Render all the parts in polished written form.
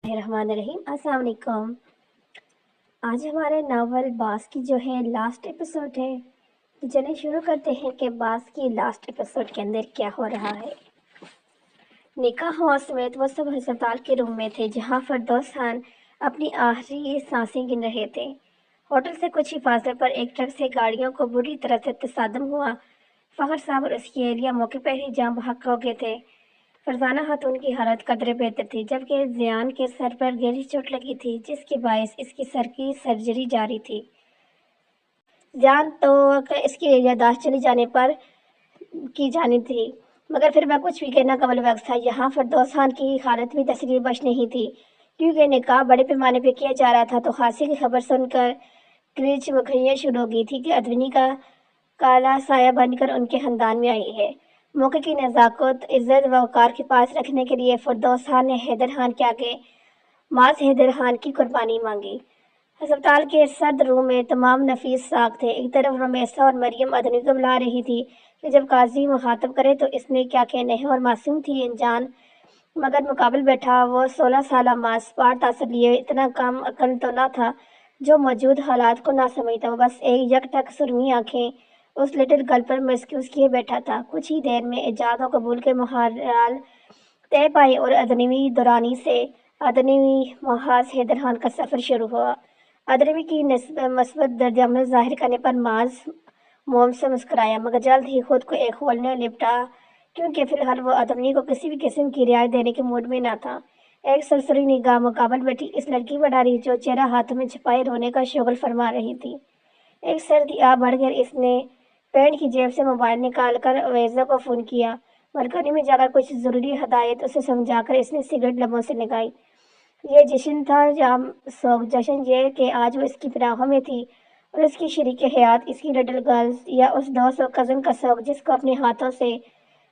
रहमान रहीम। अस्सलाम वालेकुम। आज हमारे नावल बास की जो है लास्ट एपिसोड है, तो चलिए शुरू करते हैं कि बास की लास्ट एपिसोड के अंदर क्या हो रहा है। निकाह हुआ समेत वो सब अस्पताल के रूम में थे जहां फरदौस खान अपनी आखिरी सांसें गिन रहे थे। होटल से कुछ ही फासले पर एक ट्रक से गाड़ियों को बुरी तरह से तसादम हुआ। फखर साहब और उसकी एहलिया मौके पर ही जान बहक हो गए थे। फरजाना खातून की हालत कदरे बेहतर थी, जबकि जियान के सर पर गहरी चोट लगी थी जिसके बायस इसकी सर की सर्जरी जारी थी। जियान तो इसकी यादाश्त चली जाने पर की जानी थी, मगर फिर मैं कुछ भी कहना कबल वक्त था। यहाँ फरदौस खान की हालत भी तस्वीर बश नहीं थी, क्योंकि निकाह बड़े पैमाने पर किया जा रहा था। तो हादसे की खबर सुनकर क्रीच मखनियाँ शुरू हो गई थी कि अदवनी का काला साया बनकर उनके खानदान में आई है। मौके की नज़ाकत, इज्जत व वक़ार के पास रखने के लिए फरदौस खान ने हैदर खान के आगे मास हैदर खान की कुर्बानी मांगी। अस्पताल के सर्द रूम में तमाम नफीस साख थे। एक तरफ रमेसा और मरियम अदनी को बुला रही थी कि जब काजी मुखातब करे तो इसने क्या कहने हैं, और मासूम थी अनजान, मगर मुकाबल बैठा वो 16 साल मासपार तासर लिए इतना कम अकल तो ना था जो मौजूद हालात को ना समझता। वो बस एक यकटक सुरमी आंखें उस लिटिल गर्ल पर मस्क्यूज किए बैठा था। कुछ ही देर में इजाद और कबूल के मुहाल तय पाए और अदनवी दुरानी से अदनवी महाज हैदर खान का सफ़र शुरू हुआ। अदनवी की मस्बत दर्जामल जाहिर करने पर माज मोम से मुस्कुराया, मगर जल्द ही खुद को एक होल ने लिपटा, क्योंकि फिलहाल वो अदनवी को किसी भी किस्म की रियायत देने के मूड में न था। एक सरसरी निगाह मुकाबल बैठी इस लड़की पर डाली जो चेहरा हाथों में छिपाए रोने का शुगल फरमा रही थी। एक सर्दी आ बढ़कर इसने पैंट की जेब से मोबाइल निकालकर अवैजा को फ़ोन किया। बालकनी में जाकर कुछ ज़रूरी हदायत उसे समझाकर इसने सिगरेट लबों से लगाई। ये जश्न था जश्न ये कि आज वो इसकी पनाहों में थी और उसकी शरीक हयात, इसकी लिटिल गर्ल्स या उस दोस्त और कज़न का शौक जिसको अपने हाथों से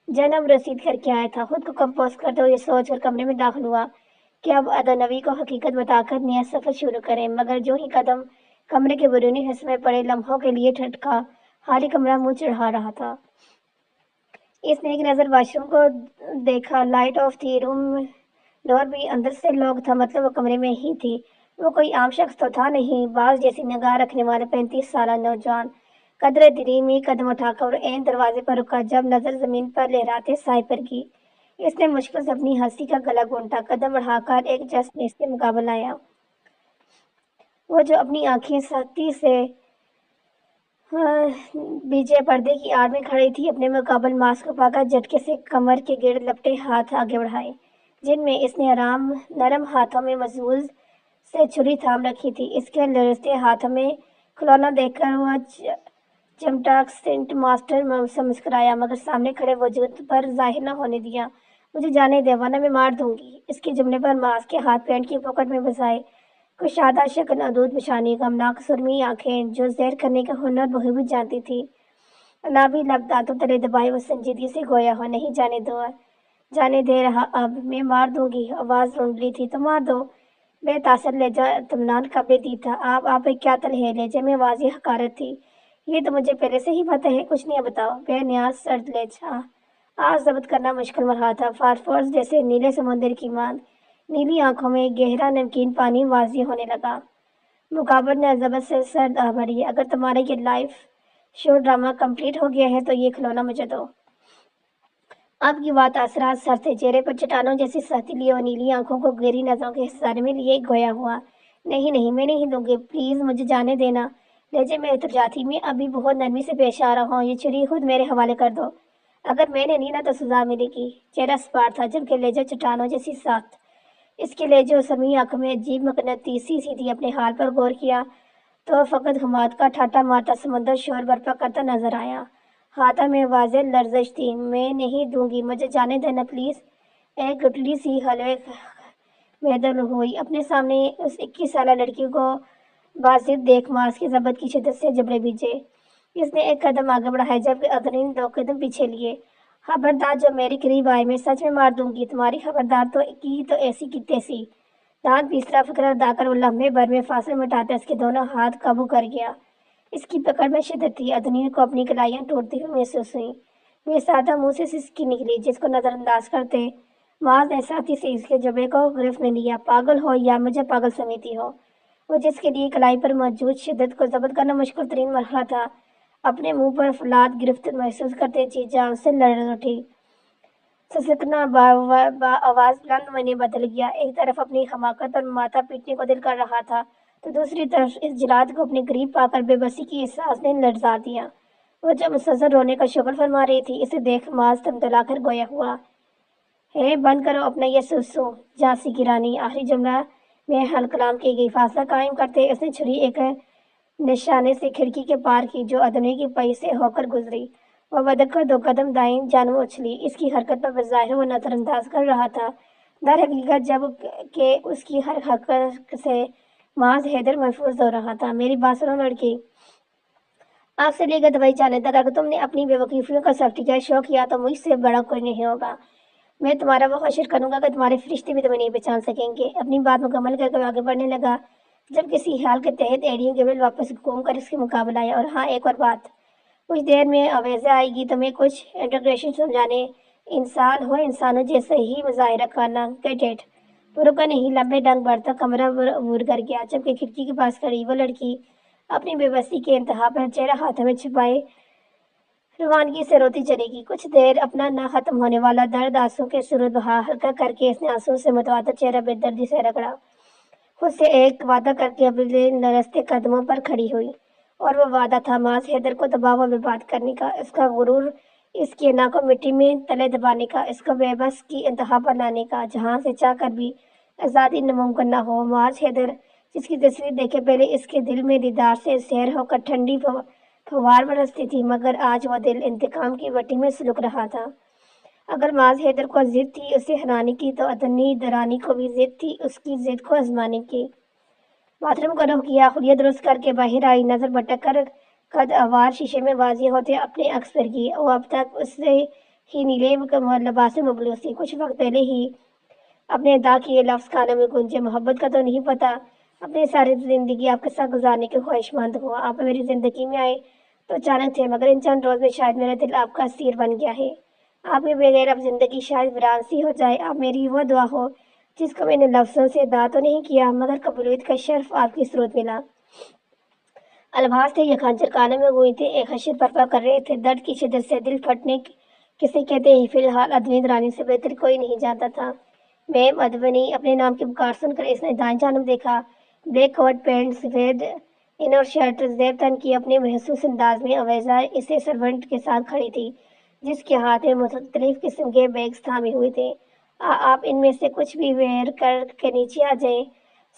जन्म रसीद करके आया था। खुद को कंपोज करते हुए सोच कर कमरे में दाखिल हुआ कि अब अदनवी को हकीकत बताकर नया सफ़र शुरू करें। मगर जो ही कदम कमरे के बैरूनी हिस्से में पड़े, लम्हों के लिए ठटका खाली कमरा मुंह चढ़ा रहा था। इसने एक नज़र वाशरूम को देखा। लाइट ऑफ थी, रूम डोर भी अंदर से लॉक था, मतलब वो कमरे में ही थी। वो कोई आम शख्स तो था नहीं। बाज जैसी निगाह रखने वाले 35 साल नौजवान कदरे दिरी में कदम उठाकर एन दरवाजे पर रुका। जब नजर जमीन पर लहराते साए पर की, इसने मुश्किल से अपनी हंसी का गला घोंटा। कदम बढ़ाकर एक जस्ट ने इसके मुकाबले आया। वो जो अपनी आंखें सख्ती से बीचे पर्दे की आड़ में खड़ी थी, अपने मुकाबल मास्क पाकर झटके से कमर के गिर्द लपटे हाथ आगे बढ़ाए, जिनमें इसने आराम नरम हाथों में मजबूत से छुरी थाम रखी थी। इसके लड़ते हाथों में खिलौना देखकर वो चमटाक सेंट मास्टर से मुस्कुराया, मगर सामने खड़े वजूद पर जाहिर न होने दिया। मुझे जाने दे वरना मैं मार दूंगी। इसके जुमले पर मास्क के हाथ पैंट की पॉकेट में फंसाए। कुशादा शक्ल, अदूद पेशानी, गमनाक सुरमी आंखें जो ज़हर करने का हुनर बखूबी जानती थी। नाभी लब दांतों तले दबाए वो संजीदगी से गोया हो, नहीं जाने दे रहा। अब मैं मार दूंगी। आवाज़ रुंधली थी। तो मार दो। बेतासर लहजा इत्मीनान का बेदी था। आप क्या तल है? लहजे में वाज़ेह हकारत थी। ये तो मुझे पहले से ही पता है, कुछ नहीं बताओ। बेनियाज सर्द लहजा आज जब्त करना मुश्किल मरहा था। फास्फोरस जैसे नीले समुद्र की मांद, नीली आंखों में गहरा नमकीन पानी वाज़ेह होने लगा। मुकाबल ने जबत से सर्द आ भरी। अगर तुम्हारा ये लाइफ शो ड्रामा कंप्लीट हो गया है तो ये खिलौना मुझे दो। आपकी बात असरात सर थे, चेहरे पर चट्टानों जैसी सख्ती लिए और नीली आंखों को गहरी नजरों के हिसारे में लिए गोया हुआ। नहीं नहीं, मैं नहीं दूंगी, प्लीज मुझे जाने देना। लहजे में उतर जाती, मैं अभी बहुत नरमी से पेश आ रहा हूँ, ये छुरी खुद मेरे हवाले कर दो। अगर मैंने नहीं ना तो सजा मिलेगी। चेहरा स्पार्ट था, जबकि लहजा चट्टानों जैसी सख्त। इसके लहजे और समी आंखों में अजीब मकनतीसी सी थी। अपने हाल पर गौर किया तो फकत हुमाद का ठाटा मारता समुद्र शोर बर्पा करता नजर आया। हाथों में वाज़ेह लर्जिश थी। मैं नहीं दूंगी, मुझे जाने देना प्लीज। एक गुटली सी हलवे में दल हुई। अपने सामने उस 21 साल लड़की को बाजिद देख मास की जबत की शिद्दत से जबड़े बीजे। इसने एक कदम आगे बढ़ाया, जबकि अदनी ने 2 कदम पीछे लिए। खबरदार, जो मेरे करीब आए मैं सच में मार दूंगी। तुम्हारी खबरदार तो ऐसी की तैसी। दांत तीसरा फिक्र दाकर वो लम्हे भर में फासले मिटाते इसके दोनों हाथ काबू कर गया। इसकी पकड़ में शिद्दत थी। अदनी को अपनी कलाइयां टूटती हुई महसूस हुई। वे सादा मुंह से सिसकी निकली, जिसको नजरअंदाज करते माज ने साथी से इसके जबड़े को गिरफ्त में लिया। पागल हो या मुझे पागल समझती हो, वो जिसके लिए कलाई पर मौजूद शिद्दत को जब्त करना मुश्किल तरीन मरहला था, अपने मुंह पर फलात गिरफ्त महसूस करते जी जान से लड़ उठी। ससकना आवाज बुलंद में बदल गया। एक तरफ अपनी हमाकत और माथा पीटने को दिल कर रहा था, तो दूसरी तरफ इस जिलाद को अपने करीब पाकर बेबसी की एहसास ने लड़जा दिया। वो जब मुसलसल रोने का शुक्र फरमा रही थी, इसे देख माज तमतलाकर गोया हुआ। हे बंद करो अपना ये सुसु झांसी की रानी। आखिरी जुमला में हल कलाम की गई। फासला कायम करते उसने छुरी एक निशाने से खिड़की के पार की, जो अदनी की पई से होकर गुजरी। वह बदकर 2 कदम दाईं जानब उछली। इसकी हरकत पर बज़ाहिर वो नजरअंदाज कर रहा था, दर हकीकत जब के उसकी हर हरकत से माज हैदर महफूज हो रहा था। मेरी बात सुनो लड़की, आज से लेकर दवाई जाने तक अगर तुमने अपनी बेवकूफ़ियों का सर्टिफिकेट शो किया तो मुझसे बड़ा कोई नहीं होगा। मैं तुम्हारा वो हशर करूंगा कि तुम्हारे फरिश्ते भी तुम्हें नहीं पहचान सकेंगे। अपनी बात मुकम्मल करके आगे बढ़ने लगा, जब किसी हाल के तहत एडियो केवल वापस घूम कर इसके मुकाबला आया। और हाँ, एक और बात, कुछ देर में अवेजा आएगी, तुम्हें कुछ इंट्रोगेशन समझाने। इंसान हो, इंसानों जैसे ही मुजाहिरा करना। Get it. रुका नहीं, लंबे डंग बढ़ता कमरा वूर कर गया, जबकि खिड़की के पास खड़ी वो लड़की अपनी बेबसी के इंतहा पर चेहरा हाथों में छुपाए रवानगी से रोती चलेगी। कुछ देर अपना ना खत्म होने वाला दर्द आंसू के सूरत बहा हल्का करके इसने आंसू से मुतवातर चेहरा बेदर्दी से रगड़ा। खुद से एक वादा करके अपने नरसते कदमों पर खड़ी हुई, और वो वादा था माज हैदर को तबाह व बर्बाद करने का, इसका गुरूर इसकी ना को मिट्टी में तले दबाने का, इसको बेबस की इंतहा पर लाने का, जहां से चाह कर भी आज़ादी नामुमकिन न हो। माज हैदर, जिसकी तस्वीर देखे पहले इसके दिल में दीदार से सैर होकर ठंडी फवार बरसती थी, मगर आज वह दिल इंतकाम की वटी में सुलग रहा था। अगर माज हैदर को जिद थी उसे हराने की, तो अदनी दरानी को भी जिद थी उसकी जिद को आजमाने की। बाथरूम का रुख किया, खुलिया दुरुस्त करके बाहर आई, नजर भटक कर कद आवार शीशे में वाजी होते अपने अक्स पर की। वो अब तक उससे ही नीले लिबास में मबलूस थी। कुछ वक्त पहले ही अपने अदा किए लफ्ज कानों में गूंजे, मोहब्बत का तो नहीं पता, अपनी सारी जिंदगी आपके साथ गुजारने की ख्वाहिशमंद हुआ। आप मेरी जिंदगी में आए तो अचानक थे, मगर इन चंद रोज में शायद मेरा दिल आपका असीर बन गया है। आपके बगैर अब जिंदगी शायद वीरान सी हो जाए। आप मेरी वो दुआ हो जिसको मैंने लफ्जों से अदा तो नहीं किया, मगर कबूलियत का शर्फ आपकी स्रोत मिला। अलभास थे ये खंजर कानों में हुए थे, एक हशीर बर्पा कर रहे थे। दर्द की शिद्दत से दिल फटने किसे कहते हैं, फिलहाल अदनी रानी से बेहतर कोई नहीं जानता था। मैम अदवनी, अपने नाम की पुकार सुनकर इसने दाएं जानब देखा। ब्लैक कोट, पैंट, सफेद इनर शर्ट, ज़ेब तन की अपने महसूस अंदाज में अवैजा इसे सर्वेंट के साथ खड़ी थी, जिसके हाथ में मुख्तलिफ किस्म के बैग्स थामे हुए थे। आप इनमें से कुछ भी वेयर कर के नीचे आ जाएं,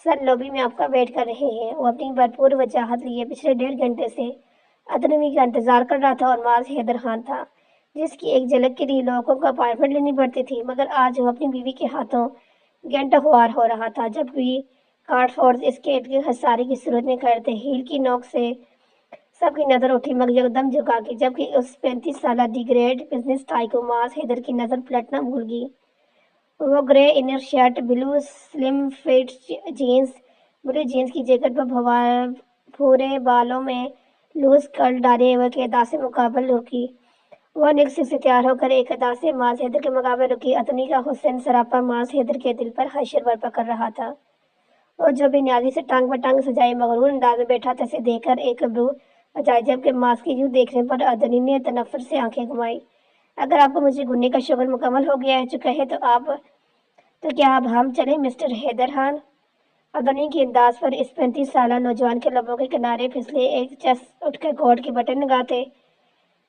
सर लॉबी में आपका वेट कर रहे हैं। वो अपनी भरपूर वजाहत लिए पिछले 1.5 घंटे से अदनवी का इंतजार कर रहा था, और माज हैदर खान था, जिसकी एक झलक के लिए लोगों को अपॉइंटमेंट लेनी पड़ती थी, मगर आज वो अपनी बीवी के हाथों घंटाख्वार हो रहा था। जब भी कार्डफोर्ड इसके इर्द हसारे की सूरत में खड़े थे, हील की नोक से सबकी नजर उठी, मगर एकदम झुका के, जबकि उस 35 साल डिग्रेड बिजनेस टाई को माज हैदर की नजर पलटना भूल गई। वो grey inner shirt, blue slim fit jeans, blue jeans की जैकेट पर भूरे बालों में लूज कर्ल डाले हुए के अदा से मुकाबल रुकी। वह निक्स से तैयार होकर एक अदा से माज हैदर के मुकाबले रुकी। अतनी का हुसैन सरापा माज हैदर के दिल पर हशर बर्पा कर रहा था। और जो भी न्याजी से टांग पर टांग सजाए मगरूर अंदाज में बैठा था, इसे देखकर एक अबरू बजाय, जबकि माज की यूं देखने पर अदनी ने तनफ्फुर से आंखें घुमाई। अगर आपको मुझे घूरने का शुगर मुकम्मल हो गया है चुका है तो क्या अब हम चले मिस्टर हैदर खान? अदनी के अंदाज पर इस 35 साल नौजवान के लबों के किनारे फिसले एक चस उठकर कोट के बटन लगाते,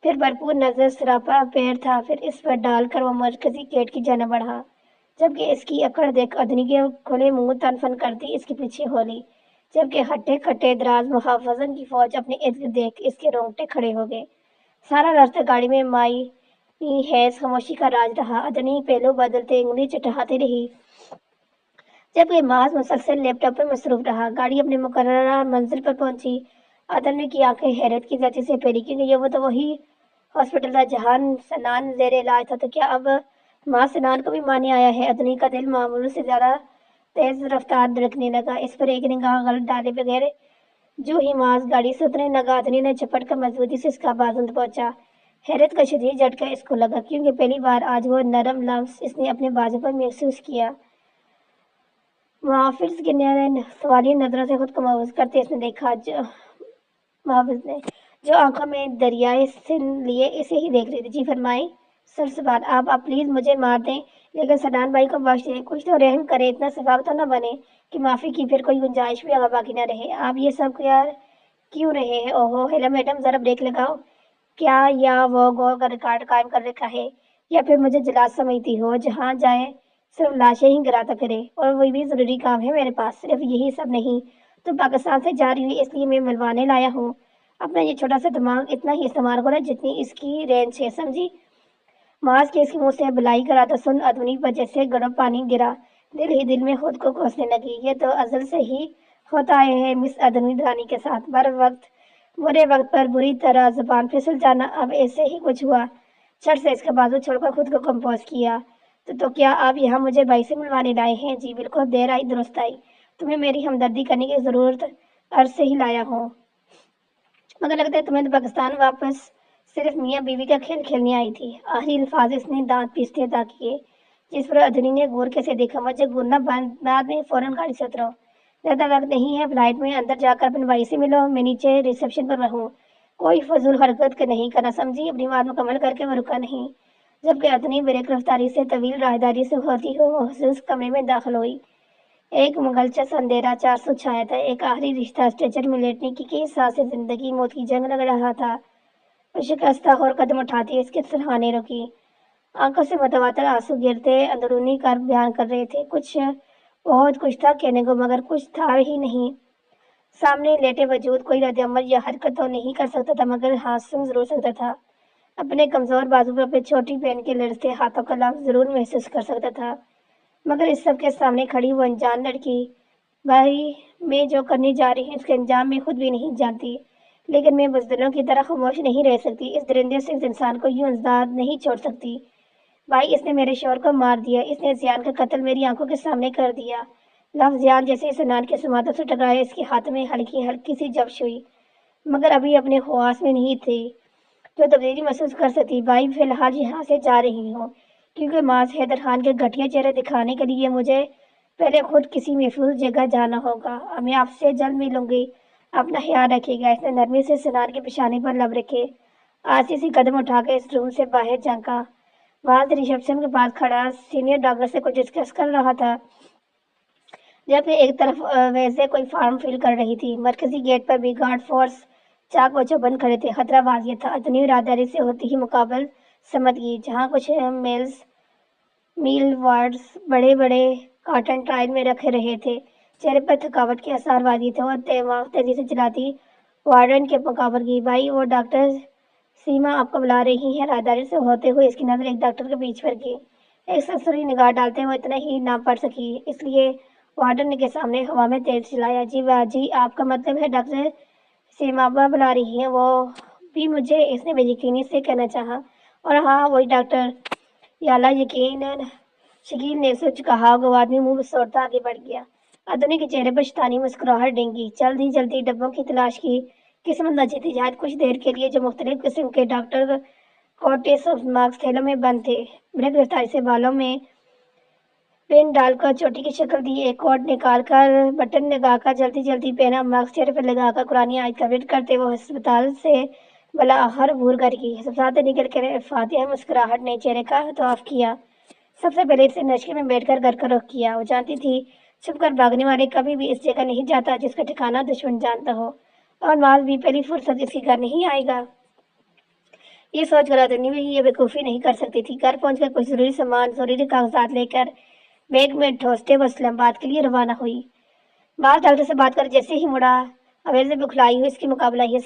फिर भरपूर नजर सरापा पैर था, फिर इस पर डालकर वो मरकजी गेट की जाना बढ़ा, जबकि इसकी अकड़ देख अदनी के खुले मुंह तनफन करती इसके पीछे होली, जबकि हट्टे खट्टे दराज मुहाफजन की फौज अपने इर्द देख इसके रोंगटे खड़े हो गए। सारा रास्ता गाड़ी में माई हैज खामोशी का राज रहा। अदनी पहलू बदलते उंगली चटहाती रही, जबकि माज मुसलसल लैपटॉप पर मसरूफ रहा। गाड़ी अपने मुकर्ररा मंजिल पर पहुंची। अदनी की आंखें हैरत की गति से फैली, क्योंकि ये वो तो वही हॉस्पिटल था जहां सनान जेर इलाज था। तो क्या अब माँ सनान को भी माने आया है? अदनी का दिल मामूल से ज्यादा तेज रफ्तार धड़कने लगा। इस पर एक निगाह गलत डाले बगैर जो ही माज गाड़ी से उतरने लगा, अदनी ने झपट कर मजबूती से इसका बाजुंद पहुंचा। حیرت کا شدید جھٹکا اس کو لگا، کیونکہ پہلی بار آج وہ نرم لمس اس نے اپنے بازو پر محسوس کیا۔ محافظ کی سوالیہ نظروں سے خود کو محفوظ کرتے اس نے دیکھا محافظ نے جو آنکھوں میں دریائے سندھ لیے اسے ہی دیکھ رہی تھی۔ جی فرمائیں سر سوال، آپ پلیز مجھے مار دیں لیکن سنان بھائی کو بخش دیں، کچھ تو رحم کریں، اتنا شفاف تو نہ بنے کہ معافی کی پھر کوئی گنجائش بھی آگے باقی نہ رہے۔ آپ یہ سب کیوں رہے ہیں؟ اوہو ہیلو میڈم، ذرا بریک لگاؤ۔ کیا یا وہ گو کا ریکارڈ قائم کر رکھا ہے یا پھر مجھے جلاد سمجھتی ہو؟ جہاں جائیں صرف لاشیں ہی گراتا کرے، اور وہ بھی ضروری کام ہے میرے پاس۔ صرف یہی سب نہیں تو پاکستان سے جا رہی ہوئی اس لیے میں ملوانے لایا ہوں۔ اپنا یہ چھوٹا سا دماغ اتنا ہی استعمال کرو جتنی اس کی رینج ہے، سمجھی؟ معاذ کے اس کے منہ سے بلائی کراتا سن ادونی پر جیسے گرم پانی گرا۔ دل ہی دل میں خود کو کوسنے لگی، یہ تو ازل سے ہی ہوتا ہے مس ادونی رانی کے ساتھ، برے وقت پر بری طرح زبان پھسل جانا۔ اب ایسے ہی کچھ ہوا۔ چھٹ سے اس کا بازو چھوڑ کر خود کو کمپوز کیا۔ تو کیا آپ یہاں مجھے بھائی سے ملوانے لائے ہیں؟ جی بالکل، دیر آئی درست آئی، تمہیں میری ہمدردی کرنے کی ضرورت عرض سے ہی لایا ہوں، مگر لگتا ہے تمہیں تو پاکستان واپس صرف میاں بیوی کا کھیل کھیلنے آئی تھی۔ آخری الفاظ اس نے دانت پیستے ادا کیے، جس پر ادونی نے غور سے دیکھا۔ مجھے گورنا بعد میں فوراً گاڑی سے اترو، زیادہ وقت نہیں ہے فلائٹ میں، اندر جا کر اپنے بھائی سے ملو، میں نیچے ریسیپشن پر رہوں، کوئی فضول حرکت نہیں کرنا، سمجھی؟ اپنی بات مکمل کر کے وہ رکا نہیں، جبکہ ادونی بریک رفتاری سے طویل راہداری سے ہوتی ہوئی محسوس کمرے میں داخل ہوئی۔ ایک مغلچس اندھیرا چارسو چھایا تھا، ایک آخری رشتہ اسٹریچر میں لیٹنے کی کئی سال سے زندگی موت کی جنگ لڑ رہا تھا۔ وہ شکستہ ہو قدم اٹھاتی اس کے سرہانے رکی، آنکھوں سے متواتر آنسو گرتے اندرونی کرب بیان کر رہے تھے۔ بہت کچھ تھا کہنے کو، مگر کچھ تھا ہی نہیں۔ سامنے لیٹے وجود کوئی رد عمل یا حرکت تو نہیں کر سکتا تھا، مگر ہاتھ سن ضرور سکتا تھا۔ اپنے کمزور بازو پر اپنے چھوٹی بہن کے لڑزتے ہاتھوں کا لمس ضرور محسوس کر سکتا تھا، مگر اس سب کے سامنے کھڑی وہ انجان لڑکی، بھائی میں جو کرنے جا رہی ہوں اس کے انجام میں خود بھی نہیں جانتی، لیکن میں بزدلوں کی طرح خاموش نہیں رہ سکتی۔ اس درندے سے اس انسان کو یوں آزاد نہیں چھوڑ سکتی۔ بھائی اس نے میرے شوہر کو مار دیا، اس نے زیان کا قتل میری آنکھوں کے سامنے کر دیا۔ لفظ زیان جیسے سنان کے سماعتوں سے ٹکرائے، اس کے ہاتھ میں ہلکی سی جبش ہوئی، مگر ابھی اپنے حواس میں نہیں تھی جو تبدیلی محسوس کر سکتی۔ بھائی فی الحال یہاں سے جا رہی ہوں کیونکہ معاذ حیدر خان کے گھٹیا چہرے دکھانے کے لیے مجھے پہلے خود کسی محفوظ جگہ جانا ہوگا۔ اب میں آپ سے جلد ملوں گی، اپنا خیال رکھیے گا۔ اس نے نرمی سے سنان کے پیشانی پر لب رکھے آہستہ سی قدم اٹھا کے اس روم سے باہر جھانکا۔ معاذ ریسیپشن کے پاس کھڑا سینئر ڈاکٹر سے کچھ ڈسکس کر رہا تھا، جبکہ ایک طرف ویسے کوئی فارم فل کر رہی تھی۔ مرکزی گیٹ پر بھی گارڈ فورس چاق و چوبند کھڑے تھے، خطرہ واضح تھا۔ ادونی راہداری سے ہوتی ہی مقابل سمت گئی، جہاں کچھ میل وارڈز بڑے بڑے کارٹن ٹرائل میں رکھے رہے تھے، چہرے پر تھکاوٹ کے آثار واضح تھے، اور دماغ تیزی سے چلاتی وارڈن کے مقابل گئی۔ بھائی وہ ڈاکٹر سیما آپ کو بلا رہی ہیں۔ راہداری سے ہوتے ہوئے اس کی نظر ایک ڈاکٹر کے پیچ پر گئی، ایک سرسری نگاہ ڈالتے وہ اتنا ہی نہ پڑھ سکی، اس لیے وارڈن کے سامنے ہوا میں تیز چلایا، جی واہ جی، آپ کا مطلب ہے ڈاکٹر سیما بلا رہی ہیں؟ وہ بھی مجھے، اس نے بے یقینی سے کہنا چاہا، اور ہاں وہی ڈاکٹر، یا اللہ یقیناً شکیل نے سچ کہا۔ وہ آدمی منہ بسوڑتا آگے بڑھ گیا، ادونی کے چہرے پر شیطانی مسکراہٹ ڈھنکی، جلدی ڈبوں کی تلاش کی قسمت نہ جیتی جائے۔ کچھ دیر کے لیے جو مختلف قسم کے ڈاکٹر کوٹس اور ماسک تھیلوں میں بند تھے، بریک رفتاری سے بالوں میں پن ڈال کر چوٹی کی شکل دی، ایک کوٹ نکال کر بٹن لگا کر جلدی پہنا، ماسک چہرے پر لگا کر قرآن آیت کا ورد کرتے وہ ہسپتال سے بالآخر عبور کر گئی۔ ہسپتال سے نکل کر فاتحہ مسکراہٹ نے چہرے کا طواف کیا، سب سے پہلے اسے نشے میں بیٹھ کر گھر کا رخ کیا۔ وہ جانتی تھی چھپ کر بھاگنے والے کبھی بھی اس جگہ نہیں جاتا جس کا ٹھکانہ دشمن جانتا ہو، اور معاذ بھی پہلی فرصت اس کے گھر نہیں آئے گا۔ یہ سوچ کر ادونی بھی یہ بیوقوفی نہیں کر سکتی تھی۔ گھر پہنچ کر کچھ ضروری سامان، ضروری کاغذات لے کر بیگ میں ٹھوستے وہ اسلام آباد کے لیے روانہ ہوئی۔ بعد ڈاکٹر سے بات کر جیسے ہی مڑا، اویزے بکھلائی ہوئی اس کے مقابلہ یہ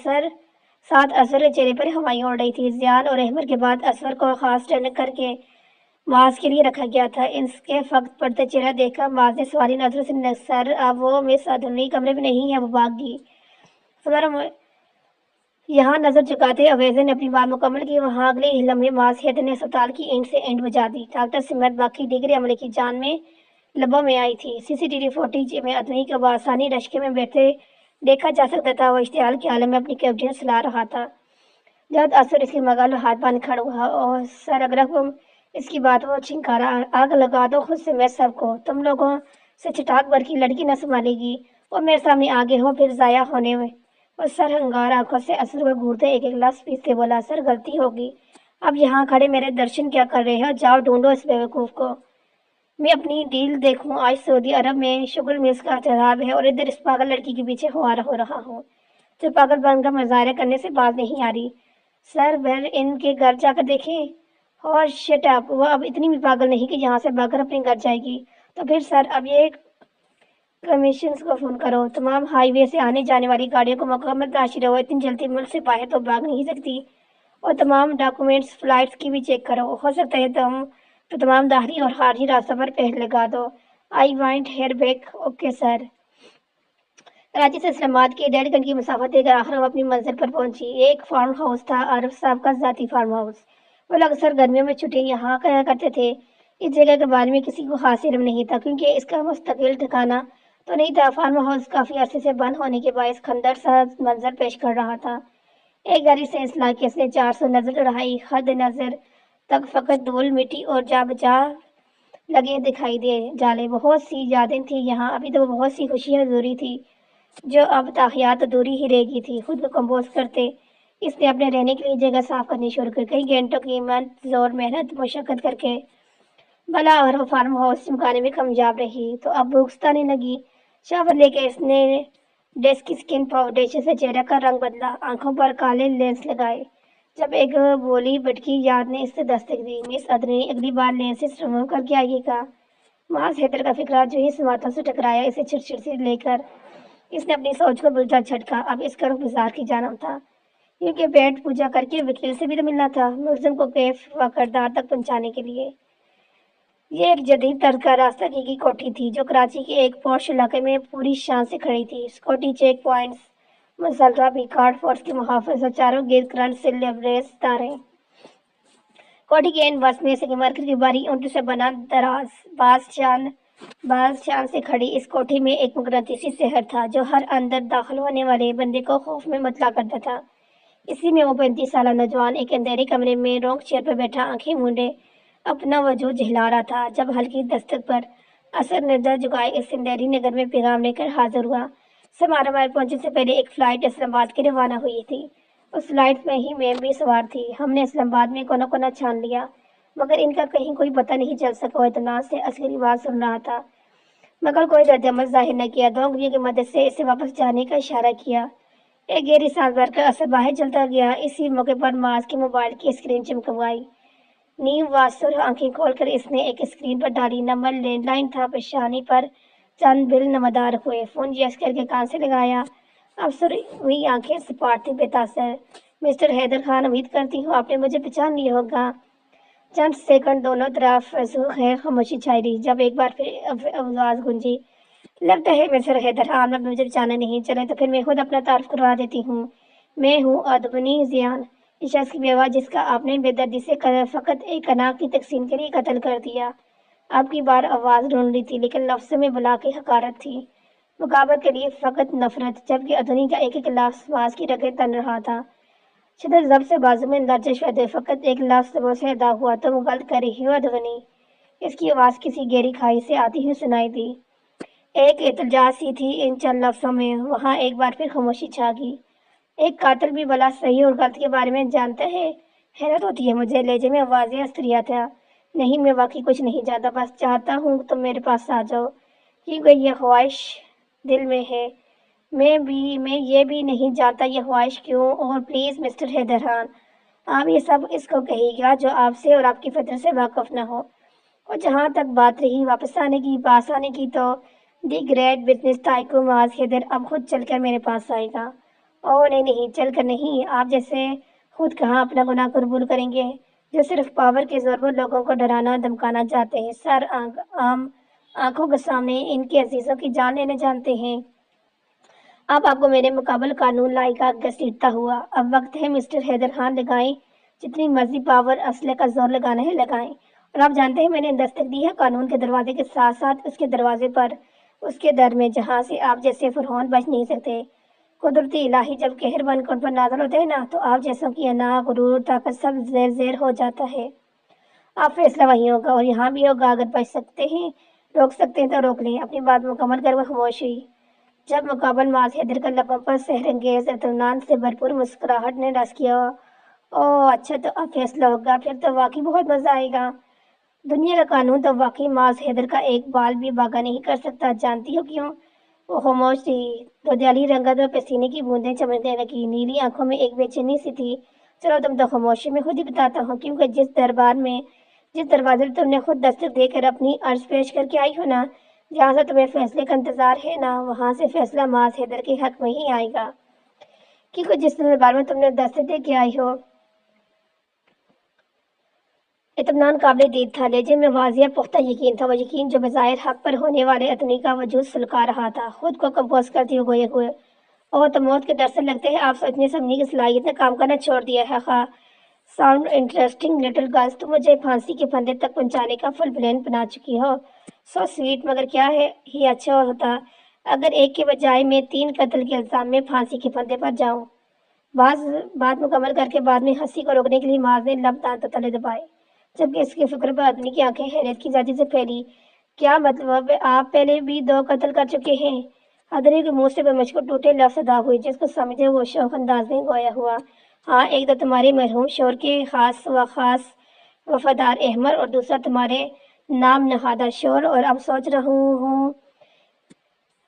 ساتھ اصغر کے چہرے پر ہوائیں اڑ رہی تھی۔ زیان اور احمد کے بعد اصغر کو خاص ٹرین کر کے معاذ کے لیے رکھا گیا تھا۔ اس کے فقط پڑتے چہرہ دیکھ کر معاذ نے سوالی نظروں سے سر اب وہ مس ادونی کمرے میں نہیں ہے، وہ بھاگ گئی۔ یہاں نظر چکاتے اویزے نے اپنی بات مکمل کی، وہاں اگلے ہی لمحے معاذ حیدر نے اسپتال کی اینٹ سے اینٹ بجا دی۔ ڈاکٹر سمت باقی دیگر عملے کی جان میں لبوں میں آئی تھی۔ سی سی ٹی وی فوٹیج میں ادونی کو بآسانی رشکے میں بیٹھے دیکھا جا سکتا تھا، وہ اشتعال کے عالم میں اپنی کیوٹیاں سلا رہا تھا۔ जब असुर इसके मगाल हाथ बांध खड़ा हुआ और सर अगर तुम इसकी बात वो चिंकारा आग लगा दो खुद से मैं सबको तुम लोगों से चटाक भर की लड़की न संभालेगी और मेरे सामने आगे हो फिर जाया होने में। और सर हंगार आंखों से असुर को घूरते एक एक गिलास पीसते बोला, सर गलती होगी, अब यहाँ खड़े मेरे दर्शन क्या कर रहे हो, जाओ ढूंढो इस बेवकूफ को। मैं अपनी डील देखूं, आज सऊदी अरब में शुगर मिल्स का त्योहार है और इधर इस पागल लड़की के पीछे हो रहा हूँ जो पागलपन का मुजाहरा करने से बात नहीं आ रही। सर वह इनके घर जाकर देखें और शट अप, वो अब इतनी भी पागल नहीं कि यहाँ से भागकर अपने घर जाएगी। तो फिर सर अब ये कमीशन को फोन करो, तमाम हाईवे से आने जाने वाली गाड़ियों को मुकम्मल तलाशी रहो, इतनी जल्दी मुल्क से बाहर तो भाग नहीं सकती। और तमाम डॉक्यूमेंट्स फ्लाइट्स की भी चेक करो, हो सकता है तो तमाम दाहरी और हार्जी रास्तों पर पहल लगा दो। I want hair back. Okay sir. Karachi से इस्लामाबाद के 1.5 घंटे की मुसाफत देकर आखिर हम अपनी मंजिल पर पहुंची। एक फार्म हाउस था, आरिफ साहब का ज़ाती फार्म हाउस। वो लोग अक्सर गर्मियों में छुट्टियां यहाँ करा करते थे। इस जगह के बारे में किसी को खास इल्म नहीं था क्योंकि इसका मुस्तकिल ठिकाना तो नहीं था। फार्म हाउस काफ़ी अरसे से बंद होने के बायस खंडर सा मंजर पेश कर रहा था। एक गाड़ी से इस इलाके से 400 नजर चढ़ाई, हद नजर तक फकत धूल मिट्टी और जा बचा लगे दिखाई दे जाले। बहुत सी यादें थी यहाँ, अभी तो बहुत सी खुशियाँ जरूरी थी जो अब ताहियात अधूरी ही रह गई थी। खुद को कंपोज करते इसने अपने रहने के लिए जगह साफ करनी शुरू कर। कई घंटों की जोर मेहनत मुशक्कत करके भला और वो फार्म हाउस चमकाने में कामयाब रही तो अब भूखताने लगी। शावर लेके इसने डेस्क की स्किन फाउंडेशन से चेहरे का रंग बदला, आंखों पर काले लेंस लगाए। जब एक बोली भटकी याद ने इससे दस्तक दी, मिस अदरनी अगली बार लेंसेस रिमूव करके आइएगा। वहां से हैदर का फिक्रा जो ही समातों से टकराया, इसे चिड़चिड़ से लेकर इसने अपनी सोच को बुलटा झटका। अब इसका रुख बाजार की जानब था क्योंकि पेट पूजा करके वकील से भी तो मिलना था, मुलजिम को कैफ व करदार तक पहुंचाने के लिए। ये एक जदीद तर्ज का रास्ता की कोठी थी जो कराची के एक पॉश इलाके में पूरी शान से खड़ी थी। सिक्योरिटी चेक पॉइंट्स, मुसल्ला भी, गार्ड फोर्स के मुहाफिज और चारों गिर्द करंट से लेवरेज तारें। कोठी के इन बस में से मार्केट की बारी ऊंट से बना दराज बाज चांद से खड़ी इस कोठी में एक मुकद्दसी शहर था जो हर अंदर दाखिल होने वाले बंदे को खौफ में मुतला करता था। इसी में वो 35 साल नौजवान एक अंधेरे कमरे में रोंग चेयर पर बैठा आंखें मूंदे अपना वजूद झिला रहा था जब हल्की दस्तक पर असर नजर झुकाए इस अंधेरी नगर में पैगाम लेकर हाजिर हुआ। समारोह पहुंचने से पहले एक फ्लाइट इस्लामाबाद के रवाना हुई थी। उस फ्लाइट में ही मैं भी सवार थी। हमने इस्लामाबाद में कोना कोना छान लिया मगर इनका कहीं कोई पता नहीं चल सका। इतना से असली आवाज सुन रहा था मगर कोई रद्दमल जाहिर न किया। 2 उंगलियों की मदद से इसे वापस जाने का इशारा किया। एक गहरी सांस भरकर असर बाहर चलता गया। इसी मौके पर माज की मोबाइल की स्क्रीन चमकवाई। नीम वासुर आंखें खोलकर इसने एक स्क्रीन पर डाली। नंबर लैंडलाइन था, पेशानी पर चंद बिल नमदार हुए। फोन जैस करके कान से लगाया। अफसर हुई आंखें सपाट थी, बेतासर। मिस्टर हैदर खान, उम्मीद करती हूँ आपने मुझे पहचान लिया होगा। चंद सेकंड दोनों तरफ है खामोशी छाई रही। जब एक बार फिर आवाज गूंजी, लगता है मिस्टर हैदर खान, अब मुझे पहचाना नहीं। चले तो फिर मैं खुद अपना तारुफ करवा देती हूँ। मैं हूँ अदबनी जियान, इस शख्स की बेवा जिसका आपने बेदर्दी से फकत एक अनाक की तकसीम के लिए कत्ल कर दिया। आपकी बार आवाज ढूंढ रही थी लेकिन लफ्ज़ में बुला के हकारत थी, मुकाबत के लिए फकत नफरत। जबकि अदनी का एक एक लफ्ज़ आवाज की रगें तन रहा था। शिदत जब से बाजू में लर्जिश व फकत एक लफ्ज़ वो से अदा हुआ, तुम गलत कर रही हो अदनी। इसकी आवाज़ किसी गहरी खाई से आती हुई सुनाई दी। एक इल्तिजा सी थी इन चंद लफ्ज़ों में। वहाँ एक बार फिर खामोशी छा गई। एक कातिल भी भला सही और गलत के बारे में जानता है? हैरत होती है मुझे। लहजे में आवाज़ें अस्त्रिया था। नहीं, मैं वाकई कुछ नहीं जानता, बस चाहता हूँ तुम मेरे पास आ जाओ क्योंकि ये ख्वाहिश दिल में है। मैं ये भी नहीं जानता ये ख्वाहिश क्यों। और प्लीज़ मिस्टर हैदर खान, आप ये सब इसको कहिएगा जो आपसे और आपकी फितर से वाकिफ न हो। और जहाँ तक बात रही वापस आने की, पास आने की, तो दी ग्रेट बिजनेस टाइकून माज हैदर अब खुद चलकर मेरे पास आएगा। ओह नहीं नहीं, चल कर नहीं, आप जैसे खुद कहाँ अपना गुनाह कबूल करेंगे जो सिर्फ पावर के जोर पर लोगों को डराना धमकाना चाहते हैं। सर आम आंखों के सामने इनके अजीजों की जान लेना जानते हैं। अब आपको मेरे मुकाबल कानून लाई का घसीटता हुआ। अब वक्त है मिस्टर हैदर खान, लगाएं जितनी मर्जी पावर असले का जोर लगाना है लगाएं। और आप जानते हैं मैंने दस्तक दी है कानून के दरवाजे के साथ साथ उसके दरवाजे पर, उसके दर में जहाँ से आप जैसे फरहौन बच नहीं सकते। कुदरती इलाही जब कहर बनकर उन पर नाज़िल होते हैं ना, तो आप जैसों की अना, गुरूर, ताकत सब ज़ेर ज़ेर हो जाता है। अब फैसला वही होगा और यहाँ भी होगा। अगर बच सकते हैं, रोक सकते हैं तो रोक लें। अपनी बात मुकम्मल कर वो खामोश हुई। जब मुकाबल माज हैदर का लबों पर सहरंगेज इत्मीनान से भरपूर मुस्कुराहट ने रस किया। ओह अच्छा, तो अब फैसला होगा, फिर तो वाकई बहुत मजा आएगा। दुनिया का कानून तो वाकई माज हैदर का एक बाल भी बागा नहीं कर सकता। जानती हो क्यों? वो खामोश थी। दुधियाली रंगत और पसीने की बूंदें चमकने लगी। नीली आंखों में एक बेचैनी सी थी। चलो तुम तो खामोशी में खुद ही बताता हूँ, क्योंकि जिस दरवाजे पर तुमने खुद दस्तक देकर अपनी अर्ज पेश करके आई हो ना, जहाँ से तुम्हें फैसले का इंतजार है ना, वहां से फैसला माज हैदर के हक में ही आएगा। क्योंकि जिस दरबार में तुमने दस्तक दे के आई हो, इत्मीनान काबिल दीद था, लेकिन में वाजिया पुख्ता यकीन था। वो यकीन जो बज़ाहिर हक पर होने वाले अतनी का वजूद सुलका रहा था। खुद को कंपोज करती हुए और तो मौत के डर से लगते हैं आप सोचने समझने की सलाहियत ने काम करना छोड़ दिया है। खा साउंड इंटरेस्टिंग लिटिल गर्ल्स, तुम मुझे फांसी के फंदे तक पहुंचाने का फुल प्लान बना चुकी हो। सो स्वीट, मगर क्या है ही अच्छा होता अगर एक के बजाय मैं 3 कत्ल के इल्जाम में फांसी के फंदे पर जाऊं। बात मुकम्मल करके बाद में हंसी को रोकने के लिए माज ने लब दांतों तले दबाए, जबकि इसके फिक्र पर आदमी की आंखें हैरत की जाती से फैली। क्या मतलब है? आप पहले भी 2 कत्ल कर चुके हैं? अदरी के मुंह से बेमुझको टूटे लफ्ज अदा हुए, जिसको समझे वो शौक अंदाज में गोया हुआ। हाँ, एक तो तुम्हारे मरहूम शोर के खास वफादार अहमद, और दूसरा तुम्हारे नाम नहादा शोर। और अब सोच रहा हूँ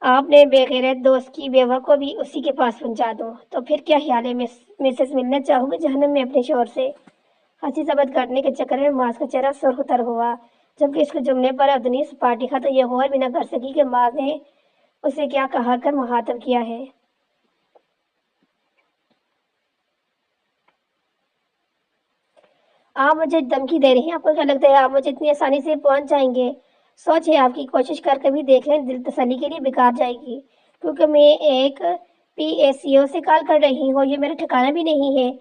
आपने बेगैरत दोस्त की बेवा को भी उसी के पास पहुंचा दो। तो फिर क्या ख्याल है? मिसेस मिलना चाहोगे जहन्नम में अपने शोर से? हंसी सबद करने के चक्कर में माज का चेहरा सुर्ख हुआ, जबकि इसके जुमले पर अदनी सपाटी खा तो ये गौर भी न कर सकी कि माज ने उसे क्या कहा कर मुहातब किया है। आप मुझे धमकी दे रही हैं? आपको क्या लगता है आप मुझे इतनी आसानी से पहुंच जाएंगे? सोच है आपकी, कोशिश करके भी देख लें, दिल तसल्ली के लिए बेकार जाएगी। क्योंकि मैं एक PSO से कॉल कर रही हूँ, ये मेरा ठिकाना भी नहीं है।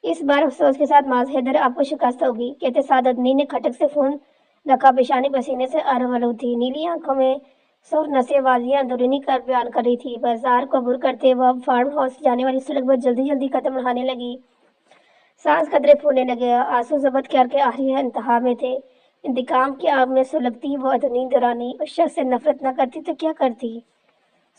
इस बार अफसोस के साथ माज हैदर आपको शिकस्त होगी, कहते सादतनी ने खटक से फोन रखा। पेशानी पसीने से अरवलू थी। नीली आंखों में सुर नशे वाजियां अंदरूनी कर बयान कर रही थी। बाजार को अबूर करते वह फार्म हाउस जाने वाली सड़क पर जल्दी जल्दी कदम बढ़ाने लगी। सांस कतरे फूलने लगे। आंसू जब्त करके आखिरी इंतहा में थे। इंतकाम की आग में सुलगती वो अदनी दुरानी उस शख्स से नफरत न करती तो क्या करती?